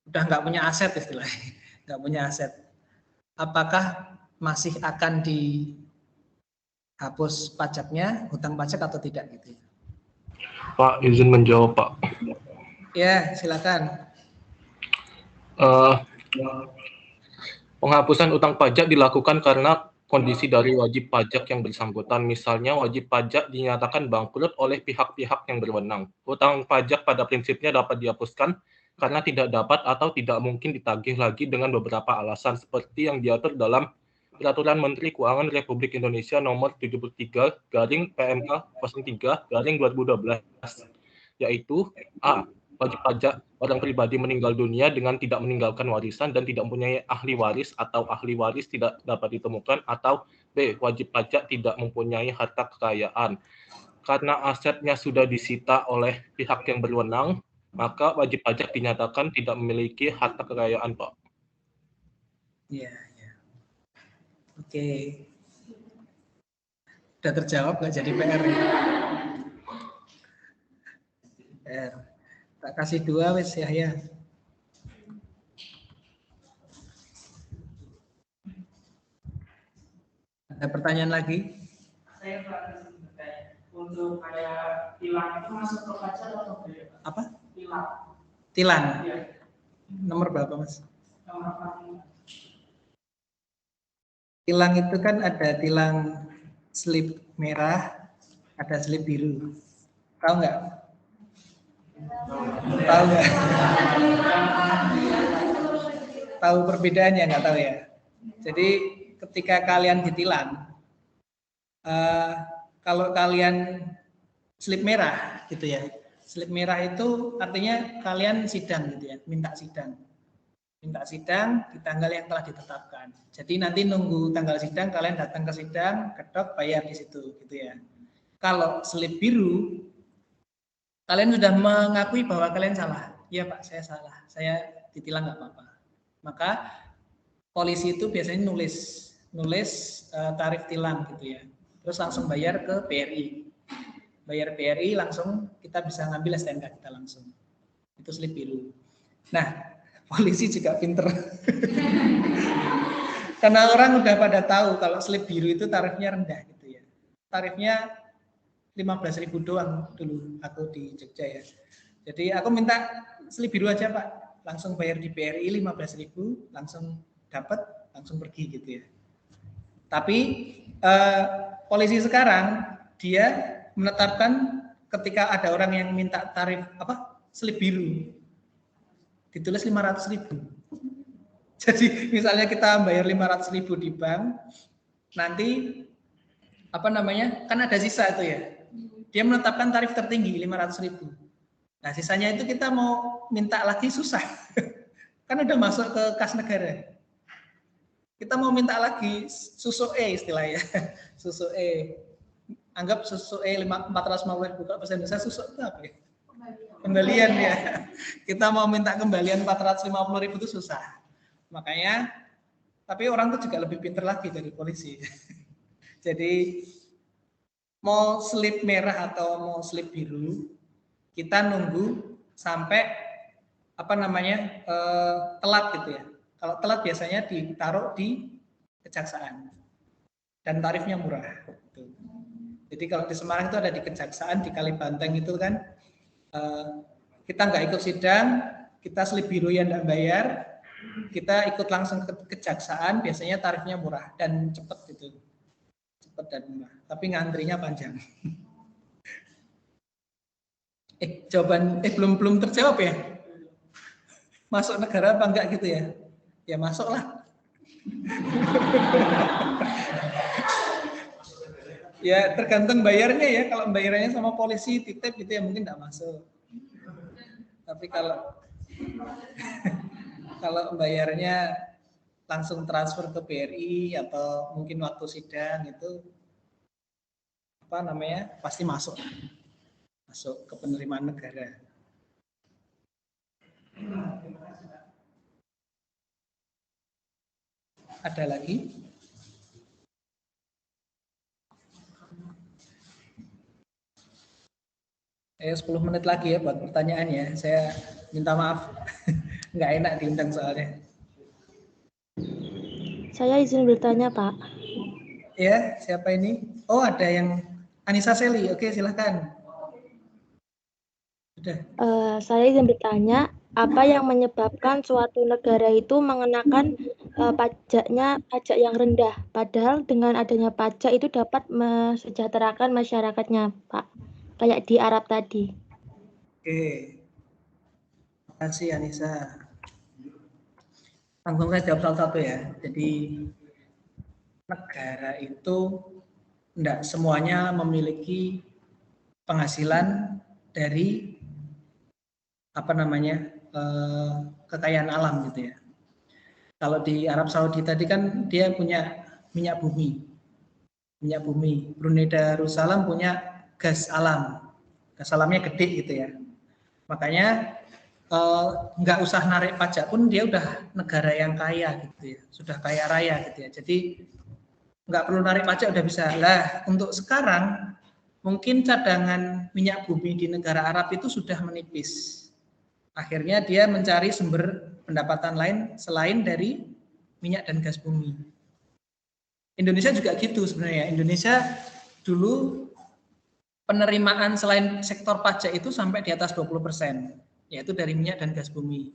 udah nggak punya aset istilahnya, nggak punya aset. Apakah masih akan dihapus pajaknya, hutang pajak atau tidak gitu? Pak, izin menjawab Pak. Ya, silakan. Penghapusan utang pajak dilakukan karena kondisi dari wajib pajak yang bersangkutan. Misalnya wajib pajak dinyatakan bangkrut oleh pihak-pihak yang berwenang. Utang pajak pada prinsipnya dapat dihapuskan karena tidak dapat atau tidak mungkin ditagih lagi dengan beberapa alasan seperti yang diatur dalam Peraturan Menteri Keuangan Republik Indonesia Nomor 73/PMK 03/2012, yaitu A. Wajib pajak orang pribadi meninggal dunia dengan tidak meninggalkan warisan dan tidak mempunyai ahli waris atau ahli waris tidak dapat ditemukan, atau B. Wajib pajak tidak mempunyai harta kekayaan. Karena asetnya sudah disita oleh pihak yang berwenang, maka wajib pajak dinyatakan tidak memiliki harta kekayaan, Pak. Iya, ya. Oke. Udah terjawab nggak jadi PR? PR. Tak kasih 2 wes ya. Ada pertanyaan lagi? Saya untuk kayak tilang itu masuk ke pajak atau tidak? Apa? Tilang. Iya. Nomor berapa, Mas? Nomor 4. Tilang itu kan ada tilang slip merah, ada slip biru. Tahu nggak? Tahu nggak? Tahu perbedaannya nggak tahu ya? Jadi ketika kalian ditilang, kalau kalian slip merah gitu ya, slip merah itu artinya kalian sidang gitu ya, minta sidang di tanggal yang telah ditetapkan. Jadi nanti nunggu tanggal sidang, kalian datang ke sidang, ketok, bayar di situ gitu ya. Kalau slip biru, kalian sudah mengakui bahwa kalian salah. Iya Pak, saya salah, saya ditilang nggak apa-apa. Maka polisi itu biasanya nulis tarif tilang gitu ya. Terus langsung bayar ke BRI. Bayar BRI langsung kita bisa ngambil STNK kita langsung. Itu slip biru. Nah, polisi juga pinter. Karena orang udah pada tahu kalau slip biru itu tarifnya rendah gitu ya. Tarifnya 15.000 doang dulu aku di Jogja ya. Jadi aku minta slip biru aja Pak, langsung bayar di BRI 15.000, langsung dapat, langsung pergi gitu ya. Tapi polisi sekarang dia menetapkan ketika ada orang yang minta tarif slip biru. Ditulis 500.000. Jadi misalnya kita bayar 500.000 di bank, nanti apa namanya, kan ada sisa itu ya. Dia menetapkan tarif tertinggi 500.000. Nah sisanya itu kita mau minta lagi susah. Kan udah masuk ke kas negara. Kita mau minta lagi susu E istilahnya. Susu E. Anggap susu E 450.000, kalau bahasa Indonesia susu itu apa ya? Kembalian ya. Kita mau minta kembalian 450.000 itu susah. Makanya, tapi orang itu juga lebih pintar lagi dari polisi. Jadi mau slip merah atau mau slip biru, kita nunggu sampai apa namanya telat gitu ya. Kalau telat biasanya ditaruh di kejaksaan dan tarifnya murah. Jadi kalau di Semarang itu ada di kejaksaan, di Kalibanteng itu kan kita nggak ikut sidang, kita slip biru yang nggak bayar, kita ikut langsung ke kejaksaan, biasanya tarifnya murah dan cepat gitu, cepat dan murah. Tapi ngantrinya panjang. Jawaban belum terjawab ya? Masuk negara apa enggak gitu ya? Ya masuklah. Ya tergantung bayarnya ya. Kalau bayarnya sama polisi titip gitu ya mungkin enggak masuk. Tapi kalau bayarnya langsung transfer ke BRI atau mungkin waktu sidang itu apa namanya pasti masuk ke penerimaan negara. Ada lagi? 10 menit lagi ya buat pertanyaannya. Saya minta maaf, nggak enak diundang soalnya. Saya izin bertanya, Pak. Ya, siapa ini? Oh, ada yang Anissa Seli. Oke, silahkan. Sudah. Saya izin bertanya, apa yang menyebabkan suatu negara itu mengenakan pajak yang rendah, padahal dengan adanya pajak itu dapat mesejahterakan masyarakatnya, Pak, kayak di Arab tadi. Oke, terima kasih Anissa. Langsung saya jawab satu-satu ya. Jadi negara itu tidak semuanya memiliki penghasilan dari apa namanya kekayaan alam gitu ya. Kalau di Arab Saudi tadi kan dia punya minyak bumi. Brunei Darussalam punya gas alam. Gas alamnya gede gitu ya. Makanya nggak usah narik pajak pun dia udah negara yang kaya gitu ya. Sudah kaya raya gitu ya. Jadi nggak perlu narik pajak udah bisa. Lah untuk sekarang mungkin cadangan minyak bumi di negara Arab itu sudah menipis. Akhirnya dia mencari sumber pendapatan lain selain dari minyak dan gas bumi. Indonesia juga gitu sebenarnya. Indonesia dulu penerimaan selain sektor pajak itu sampai di atas 20%, yaitu dari minyak dan gas bumi.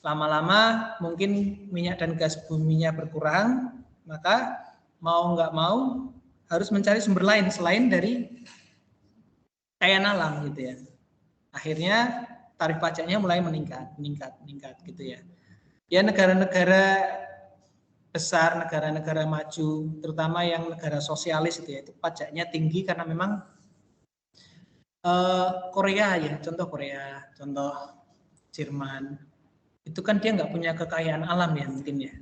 Lama-lama mungkin minyak dan gas buminya berkurang, maka mau nggak mau harus mencari sumber lain selain dari kekayaan alam gitu ya. Akhirnya tarif pajaknya mulai meningkat gitu ya. Ya negara-negara besar, negara-negara maju, terutama yang negara sosialis itu ya, itu pajaknya tinggi karena memang Korea ya, contoh Korea, contoh Jerman, itu kan dia nggak punya kekayaan alam ya mungkin ya.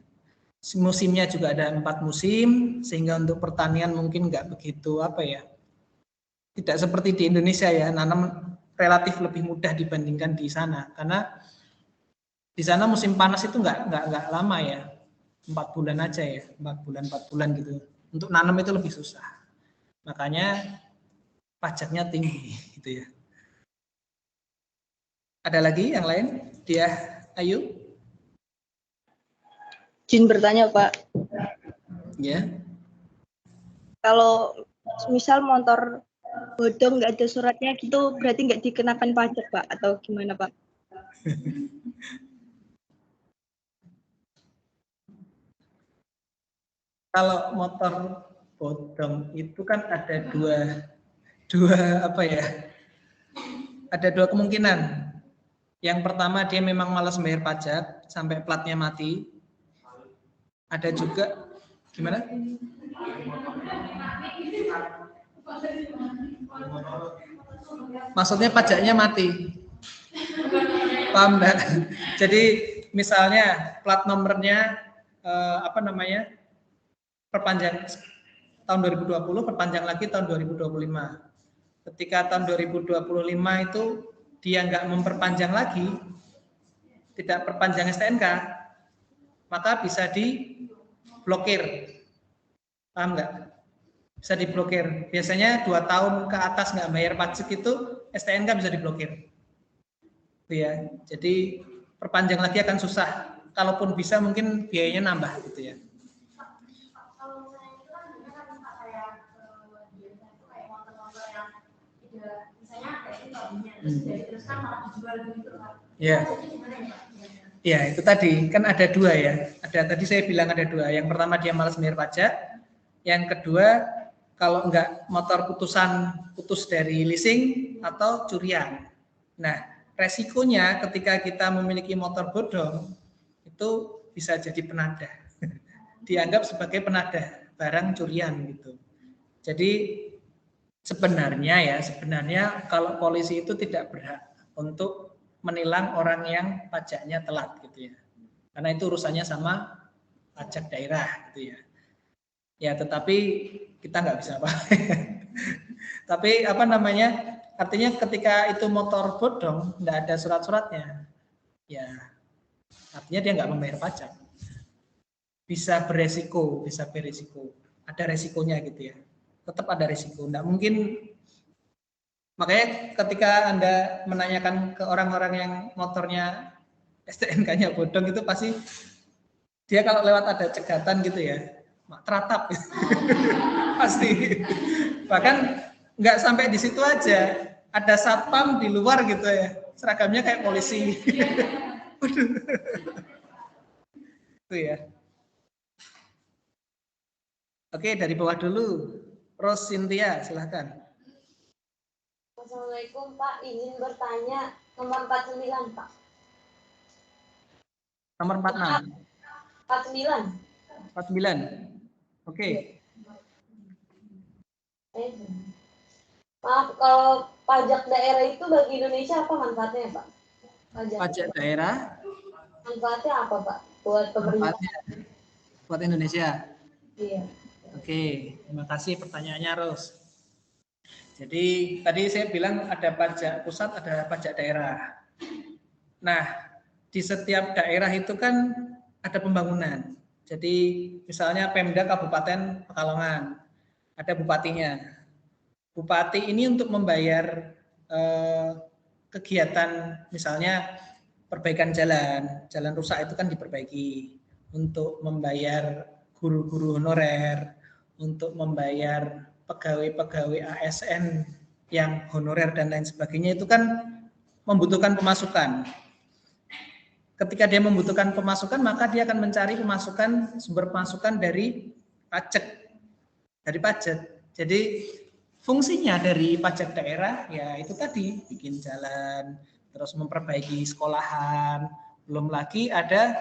Musimnya juga ada 4 musim, sehingga untuk pertanian mungkin nggak begitu apa ya, tidak seperti di Indonesia ya, nanam relatif lebih mudah dibandingkan di sana, karena di sana musim panas itu nggak lama ya, 4 bulan aja ya, 4 bulan gitu. Untuk nanam itu lebih susah, makanya pajaknya tinggi gitu ya. Ada lagi yang lain? Dia, Ayu? Izin bertanya, Pak. Ya. Kalau misal motor bodong nggak ada suratnya gitu, berarti nggak dikenakan pajak, Pak? Atau gimana, Pak? Kalau motor bodong itu kan ada dua apa ya? Ada 2 kemungkinan. Yang pertama dia memang malas bayar pajak sampai platnya mati. Ada juga gimana? Maksudnya pajaknya mati. Paham enggak? Jadi misalnya plat nomornya perpanjang tahun 2020, perpanjang lagi tahun 2025. Ketika tahun 2025 itu dia nggak memperpanjang lagi, tidak perpanjang STNK, maka bisa diblokir. Paham nggak? Bisa diblokir. Biasanya 2 tahun ke atas nggak bayar pajak itu STNK bisa diblokir. Itu ya. Jadi perpanjang lagi akan susah. Kalaupun bisa mungkin biayanya nambah gitu ya. Ya. Ya, itu tadi kan ada 2 ya. Tadi saya bilang ada 2. Yang pertama dia malas bayar pajak. Yang kedua kalau enggak motor putus dari leasing atau curian. Nah, resikonya ketika kita memiliki motor bodong itu bisa jadi penadah. Dianggap sebagai penadah barang curian gitu. Jadi sebenarnya kalau polisi itu tidak berhak untuk menilang orang yang pajaknya telat gitu ya. Karena itu urusannya sama pajak daerah gitu ya. Ya, tetapi kita nggak bisa apa. Tapi artinya ketika itu motor bodong, nggak ada surat-suratnya, ya artinya dia nggak membayar pajak. Bisa beresiko. Ada resikonya gitu ya. Tetap ada resiko. Nggak mungkin. Makanya ketika Anda menanyakan ke orang-orang yang motornya STNK-nya bodong itu pasti dia kalau lewat ada cegatan gitu ya, teratap gitu. Pasti. Bahkan nggak sampai di situ aja, ada satpam di luar gitu ya, seragamnya kayak polisi. Itu ya. Oke, dari bawah dulu. Ros Cynthia, silahkan. Assalamualaikum Pak, izin bertanya nomor 49 Pak. Nomor 46. 49. 49. Oke. Maaf, kalau pajak daerah itu bagi Indonesia apa manfaatnya Pak? Pajak daerah? Manfaatnya apa Pak? Buat pemerintah? Buat Indonesia? Iya. Oke, terima kasih pertanyaannya Ros. Jadi tadi saya bilang ada pajak pusat, ada pajak daerah. Nah, di setiap daerah itu kan ada pembangunan. Jadi misalnya Pemda Kabupaten Pekalongan, ada bupatinya. Bupati ini untuk membayar kegiatan misalnya perbaikan jalan rusak itu kan diperbaiki. Untuk membayar guru-guru honorer, untuk membayar pegawai-pegawai ASN yang honorer dan lain sebagainya itu kan membutuhkan pemasukan. Ketika dia membutuhkan pemasukan, maka dia akan mencari sumber pemasukan dari pajak. Jadi fungsinya dari pajak daerah ya itu tadi, bikin jalan, terus memperbaiki sekolahan, belum lagi ada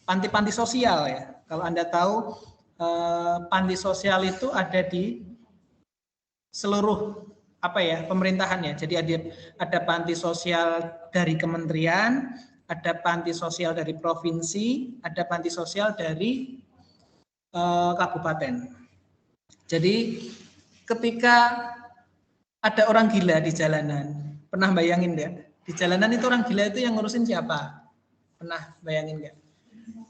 panti-panti sosial ya. Kalau Anda tahu panti sosial itu ada di seluruh pemerintahan ya. Jadi ada panti sosial dari kementerian, ada panti sosial dari provinsi, ada panti sosial dari kabupaten. Jadi ketika ada orang gila di jalanan, pernah bayangin nggak? Di jalanan itu orang gila itu yang ngurusin siapa? Pernah bayangin nggak?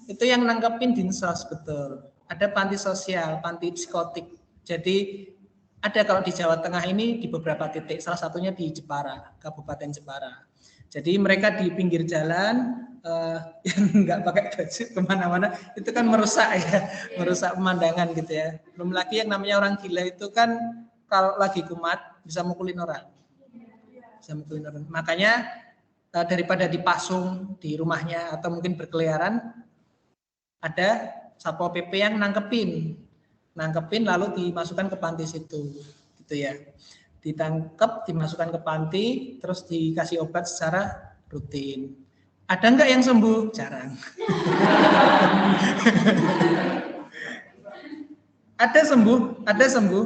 Itu yang nangkepin dinsos, betul. Ada panti sosial, panti psikotik. Jadi ada kalau di Jawa Tengah ini di beberapa titik, salah satunya di Jepara, Kabupaten Jepara. Jadi mereka di pinggir jalan yang nggak pakai baju kemana-mana, itu kan merusak pemandangan gitu ya. Belum lagi yang namanya orang gila itu kan kalau lagi kumat bisa mukulin orang. Makanya daripada dipasung di rumahnya atau mungkin berkeliaran, ada Satpol PP yang nangkepin lalu dimasukkan ke panti situ gitu ya, ditangkap, dimasukkan ke panti, terus dikasih obat secara rutin. Ada nggak yang sembuh? Jarang. Ada sembuh,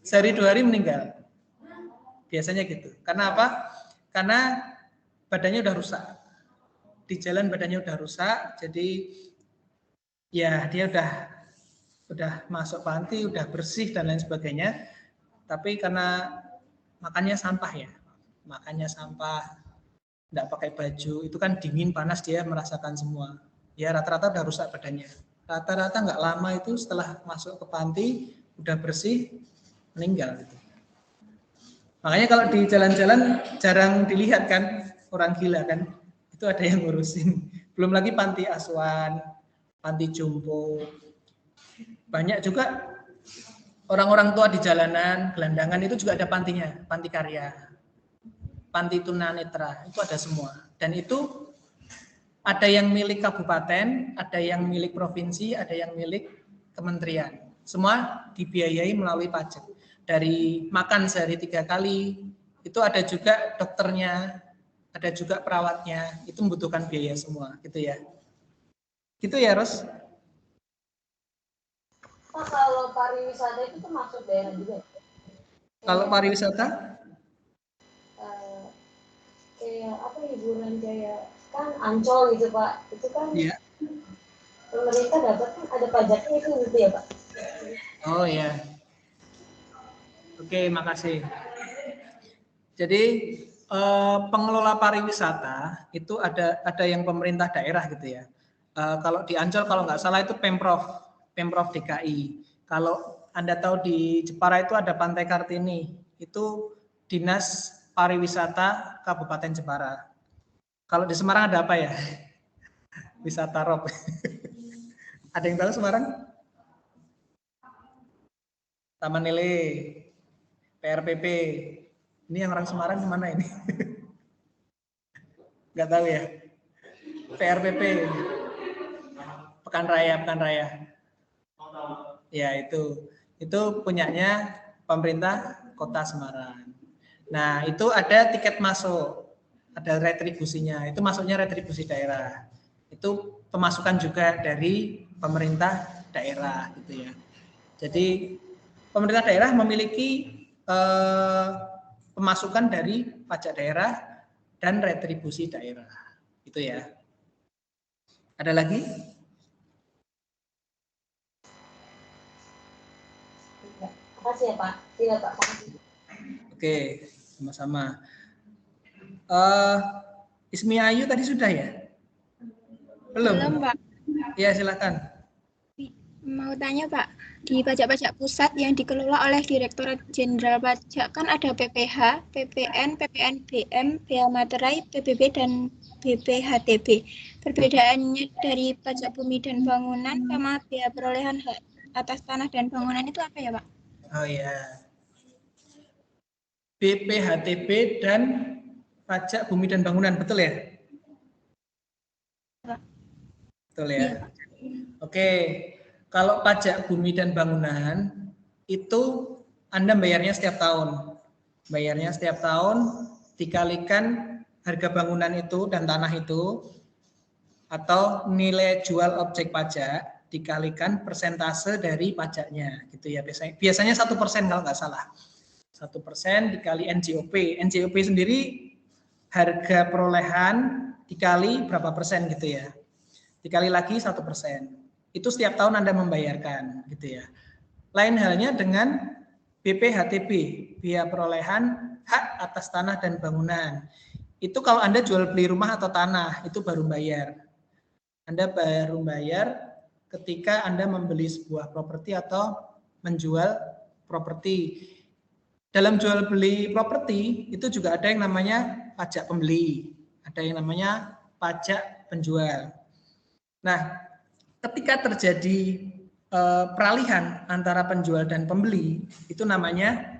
sehari 2 hari meninggal. Biasanya gitu. Karena apa? Karena badannya udah rusak. Di jalan badannya udah rusak, jadi ya dia udah masuk panti, udah bersih dan lain sebagainya. Tapi karena makannya sampah ya, nggak pakai baju, itu kan dingin panas dia merasakan semua. Ya rata-rata udah rusak badannya. Rata-rata nggak lama itu setelah masuk ke panti udah bersih meninggal. Gitu. Makanya kalau di jalan-jalan jarang dilihat kan orang gila kan, itu ada yang ngurusin. Belum lagi panti asuhan, panti jompo. Banyak juga orang-orang tua di jalanan, gelandangan itu juga ada pantinya, panti karya, panti tunanetra, itu ada semua. Dan itu ada yang milik kabupaten, ada yang milik provinsi, ada yang milik kementerian. Semua dibiayai melalui pajak. Dari makan sehari 3 kali, itu ada juga dokternya, ada juga perawatnya, itu membutuhkan biaya semua, gitu ya. Gitu ya, Ros? Pak, kalau pariwisata itu termasuk daerah juga? Kalau pariwisata? Kayak apa hiburan kayak kan Ancol gitu Pak, itu kan Iya. Pemerintah dapat kan ada pajaknya itu gitu ya Pak? Oh ya. Oke, makasih. Jadi pengelola pariwisata itu ada yang pemerintah daerah gitu ya. Kalau di Ancol kalau nggak salah itu Pemprov DKI. Kalau Anda tahu di Jepara itu ada Pantai Kartini, itu Dinas Pariwisata Kabupaten Jepara. Kalau di Semarang ada apa ya? Wisata Rob. Ada yang tahu Semarang? Taman Lele, PRPP. Ini yang orang Semarang kemana ini? Nggak tahu ya. PRPP. Pekan Raya. Ya itu punyanya pemerintah Kota Semarang. Nah itu ada tiket masuk, ada retribusinya. Itu masuknya retribusi daerah. Itu pemasukan juga dari pemerintah daerah gitu ya. Jadi pemerintah daerah memiliki pemasukan dari pajak daerah dan retribusi daerah. Itu ya. Ada lagi? Makasih ya Pak. Iya Pak, makasih. Oke, sama-sama. Ismi Ayu tadi sudah ya? Belum Pak. Ya silakan. Mau tanya Pak, di pajak-pajak pusat yang dikelola oleh Direktorat Jenderal Pajak kan ada PPH, PPN, PPNBM, Bea Materai, PBB, dan BPHTB. Perbedaannya dari pajak bumi dan bangunan sama bea perolehan hak atas tanah dan bangunan itu apa ya Pak? Oh ya. BPHTB dan pajak bumi dan bangunan, betul ya? Betul ya. Iya. Oke. Kalau pajak bumi dan bangunan itu Anda bayarnya setiap tahun. Bayarnya setiap tahun dikalikan harga bangunan itu dan tanah itu atau nilai jual objek pajak dikalikan persentase dari pajaknya gitu ya. Biasanya 1% kalau nggak salah. 1% dikali NJOP. NJOP sendiri harga perolehan dikali berapa persen gitu ya. Dikali lagi 1%. Itu setiap tahun Anda membayarkan gitu ya. Lain halnya dengan BPHTB, biaya perolehan hak atas tanah dan bangunan. Itu kalau Anda jual beli rumah atau tanah, itu baru bayar. Anda baru bayar ketika Anda membeli sebuah properti atau menjual properti. Dalam jual beli properti itu juga ada yang namanya pajak pembeli, ada yang namanya pajak penjual. Nah, ketika terjadi peralihan antara penjual dan pembeli, itu namanya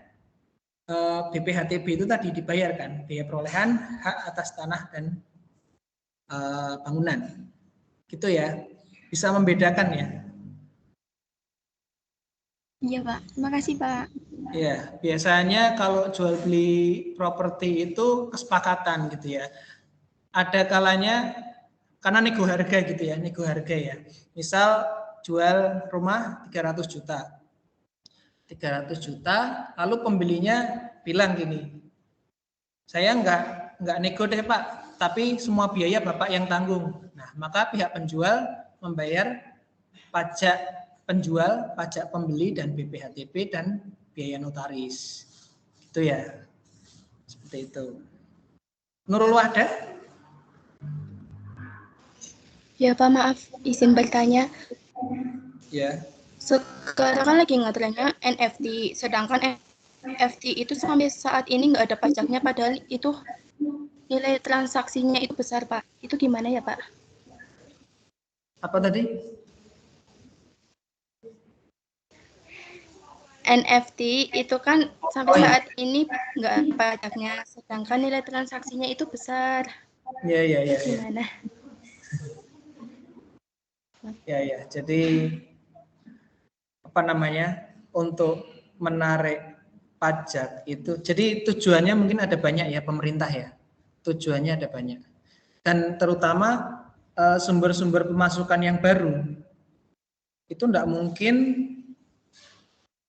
BPHTB itu tadi dibayarkan, biaya perolehan hak atas tanah dan bangunan. Gitu ya, bisa membedakan ya. Iya Pak, terima kasih Pak. Ya, biasanya kalau jual beli properti itu kesepakatan gitu ya. ada kalanya karena nego harga gitu ya, nego harga ya. Misal jual rumah 300 juta. 300 juta, lalu pembelinya bilang gini, saya nggak nego deh Pak, tapi semua biaya Bapak yang tanggung. Nah, maka pihak penjual membayar pajak penjual, pajak pembeli, dan BPHTP, dan biaya notaris. Gitu ya. Seperti itu. Nurul Wahda? Ya Pak, maaf, izin bertanya. Ya. Sekarang kan lagi ngetrennya NFT, sedangkan NFT itu sampai saat ini nggak ada pajaknya, padahal itu nilai transaksinya itu besar Pak. Itu gimana ya Pak? Apa tadi? NFT itu kan sampai saat ini nggak ada pajaknya, sedangkan nilai transaksinya itu besar. Ya. Gimana? Ya. Jadi apa namanya, untuk menarik pajak itu, jadi tujuannya mungkin ada banyak ya, pemerintah ya, tujuannya ada banyak, dan terutama sumber-sumber pemasukan yang baru itu tidak mungkin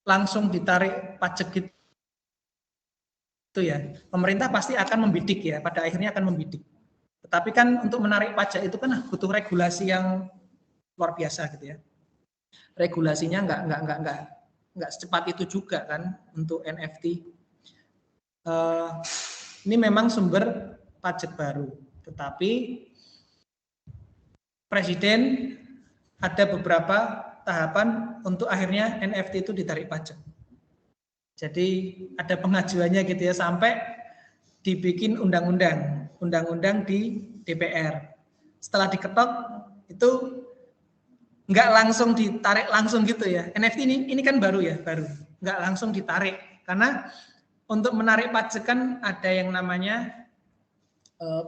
langsung ditarik pajak gitu ya. Pemerintah pasti akan membidik ya, pada akhirnya akan membidik. Tetapi kan untuk menarik pajak itu kan butuh regulasi yang luar biasa gitu ya. Regulasinya nggak secepat itu juga kan untuk NFT. Ini memang sumber pajak baru, tetapi Presiden ada beberapa tahapan untuk akhirnya NFT itu ditarik pajak. Jadi ada pengajuannya gitu ya, sampai dibikin undang-undang di DPR. Setelah diketok itu nggak langsung ditarik langsung gitu ya. NFT ini kan baru ya, nggak langsung ditarik, karena untuk menarik pajak kan ada yang namanya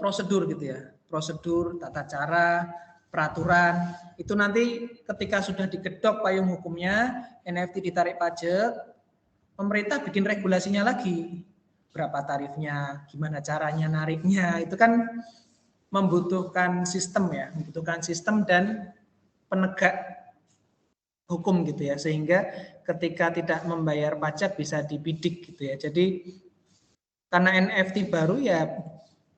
prosedur gitu ya, prosedur, tata cara, peraturan. Itu nanti ketika sudah digedok payung hukumnya, NFT ditarik pajak, pemerintah bikin regulasinya lagi, berapa tarifnya, gimana caranya nariknya, itu kan membutuhkan sistem ya, membutuhkan sistem dan penegak hukum gitu ya, sehingga ketika tidak membayar pajak bisa dibidik gitu ya. Jadi karena NFT baru ya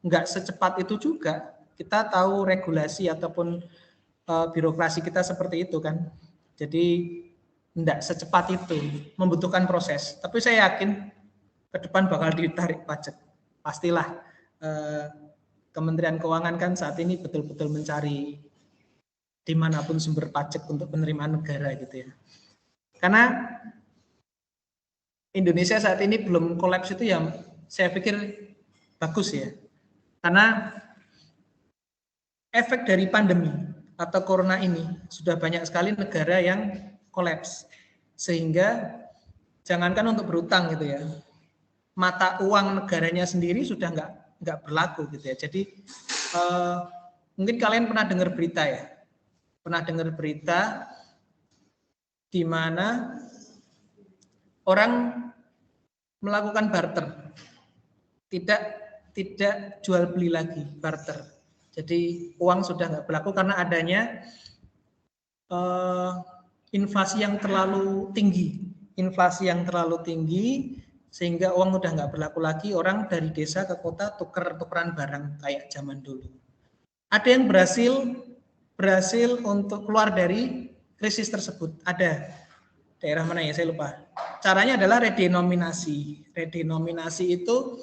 nggak secepat itu juga. Kita tahu regulasi ataupun birokrasi kita seperti itu kan. Jadi nggak secepat itu, membutuhkan proses. Tapi saya yakin ke depan bakal ditarik pajak. Pastilah Kementerian Keuangan kan saat ini betul-betul mencari dimanapun sumber pajak untuk penerimaan negara gitu ya. Karena Indonesia saat ini belum kolaps itu ya, saya pikir bagus ya. Karena efek dari pandemi atau corona ini sudah banyak sekali negara yang kolaps, sehingga jangankan untuk berutang gitu ya, mata uang negaranya sendiri sudah nggak berlaku gitu ya. Jadi mungkin kalian pernah dengar berita ya, di mana orang melakukan barter, tidak jual beli lagi, barter. Jadi uang sudah nggak berlaku karena adanya inflasi yang terlalu tinggi, sehingga uang udah nggak berlaku lagi. Orang dari desa ke kota tukeran barang kayak zaman dulu. Ada yang berhasil untuk keluar dari krisis tersebut. Ada daerah mana ya, saya lupa. Caranya adalah redenominasi. Redenominasi itu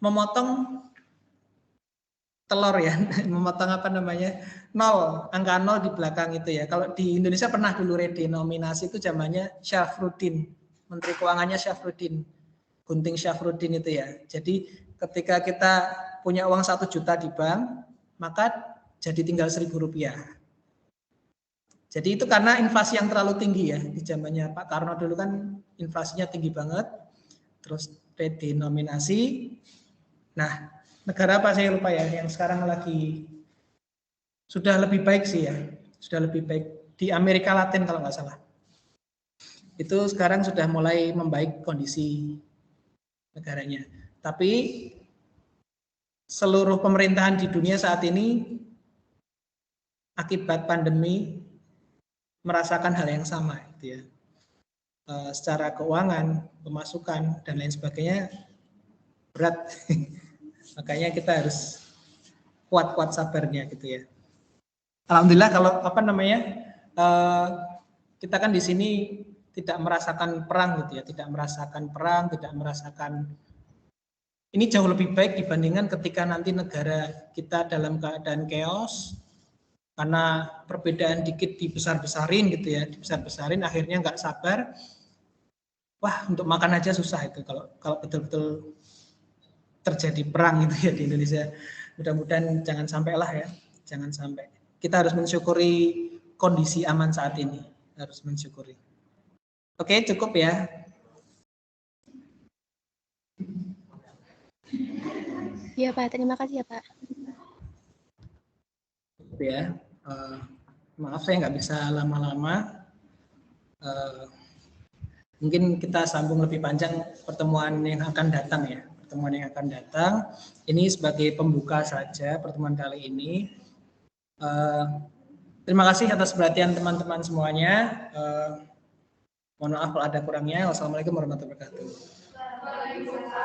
memotong telur ya, memotong apa namanya, nol, angka nol di belakang itu ya. Kalau di Indonesia pernah dulu redenominasi itu zamannya Syafruddin, Menteri Keuangannya Syafruddin, Gunting Syafruddin itu ya. Jadi ketika kita punya uang 1 juta di bank, maka jadi tinggal Rp1.000. Jadi itu karena inflasi yang terlalu tinggi ya. Di zamannya Pak Karno dulu kan inflasinya tinggi banget, terus redenominasi. Nah, negara apa saya lupa ya, yang sekarang lagi sudah lebih baik sih ya, sudah lebih baik di Amerika Latin kalau nggak salah. Itu sekarang sudah mulai membaik kondisi negaranya. Tapi seluruh pemerintahan di dunia saat ini akibat pandemi merasakan hal yang sama, gitu ya. Secara keuangan, pemasukan dan lain sebagainya berat. Makanya kita harus kuat-kuat sabarnya, gitu ya. Alhamdulillah kalau kita kan di sini tidak merasakan perang, gitu ya, tidak merasakan perang, tidak merasakan. Ini jauh lebih baik dibandingkan ketika nanti negara kita dalam keadaan chaos karena perbedaan dikit dibesar-besarin, gitu ya, dibesar-besarin, akhirnya nggak sabar. Wah, untuk makan aja susah itu kalau betul-betul terjadi perang gitu ya di Indonesia. Mudah-mudahan jangan sampai lah ya, jangan sampai. Kita harus mensyukuri kondisi aman saat ini, harus mensyukuri. Oke, cukup ya. Iya Pak, terima kasih ya Pak. Cukup ya. Maaf saya nggak bisa lama-lama. Mungkin kita sambung lebih panjang pertemuan yang akan datang ya. Pertemuan yang akan datang. Ini sebagai pembuka saja pertemuan kali ini. Terima kasih atas perhatian teman-teman semuanya. Mohon maaf kalau ada kurangnya. Wassalamualaikum warahmatullahi wabarakatuh.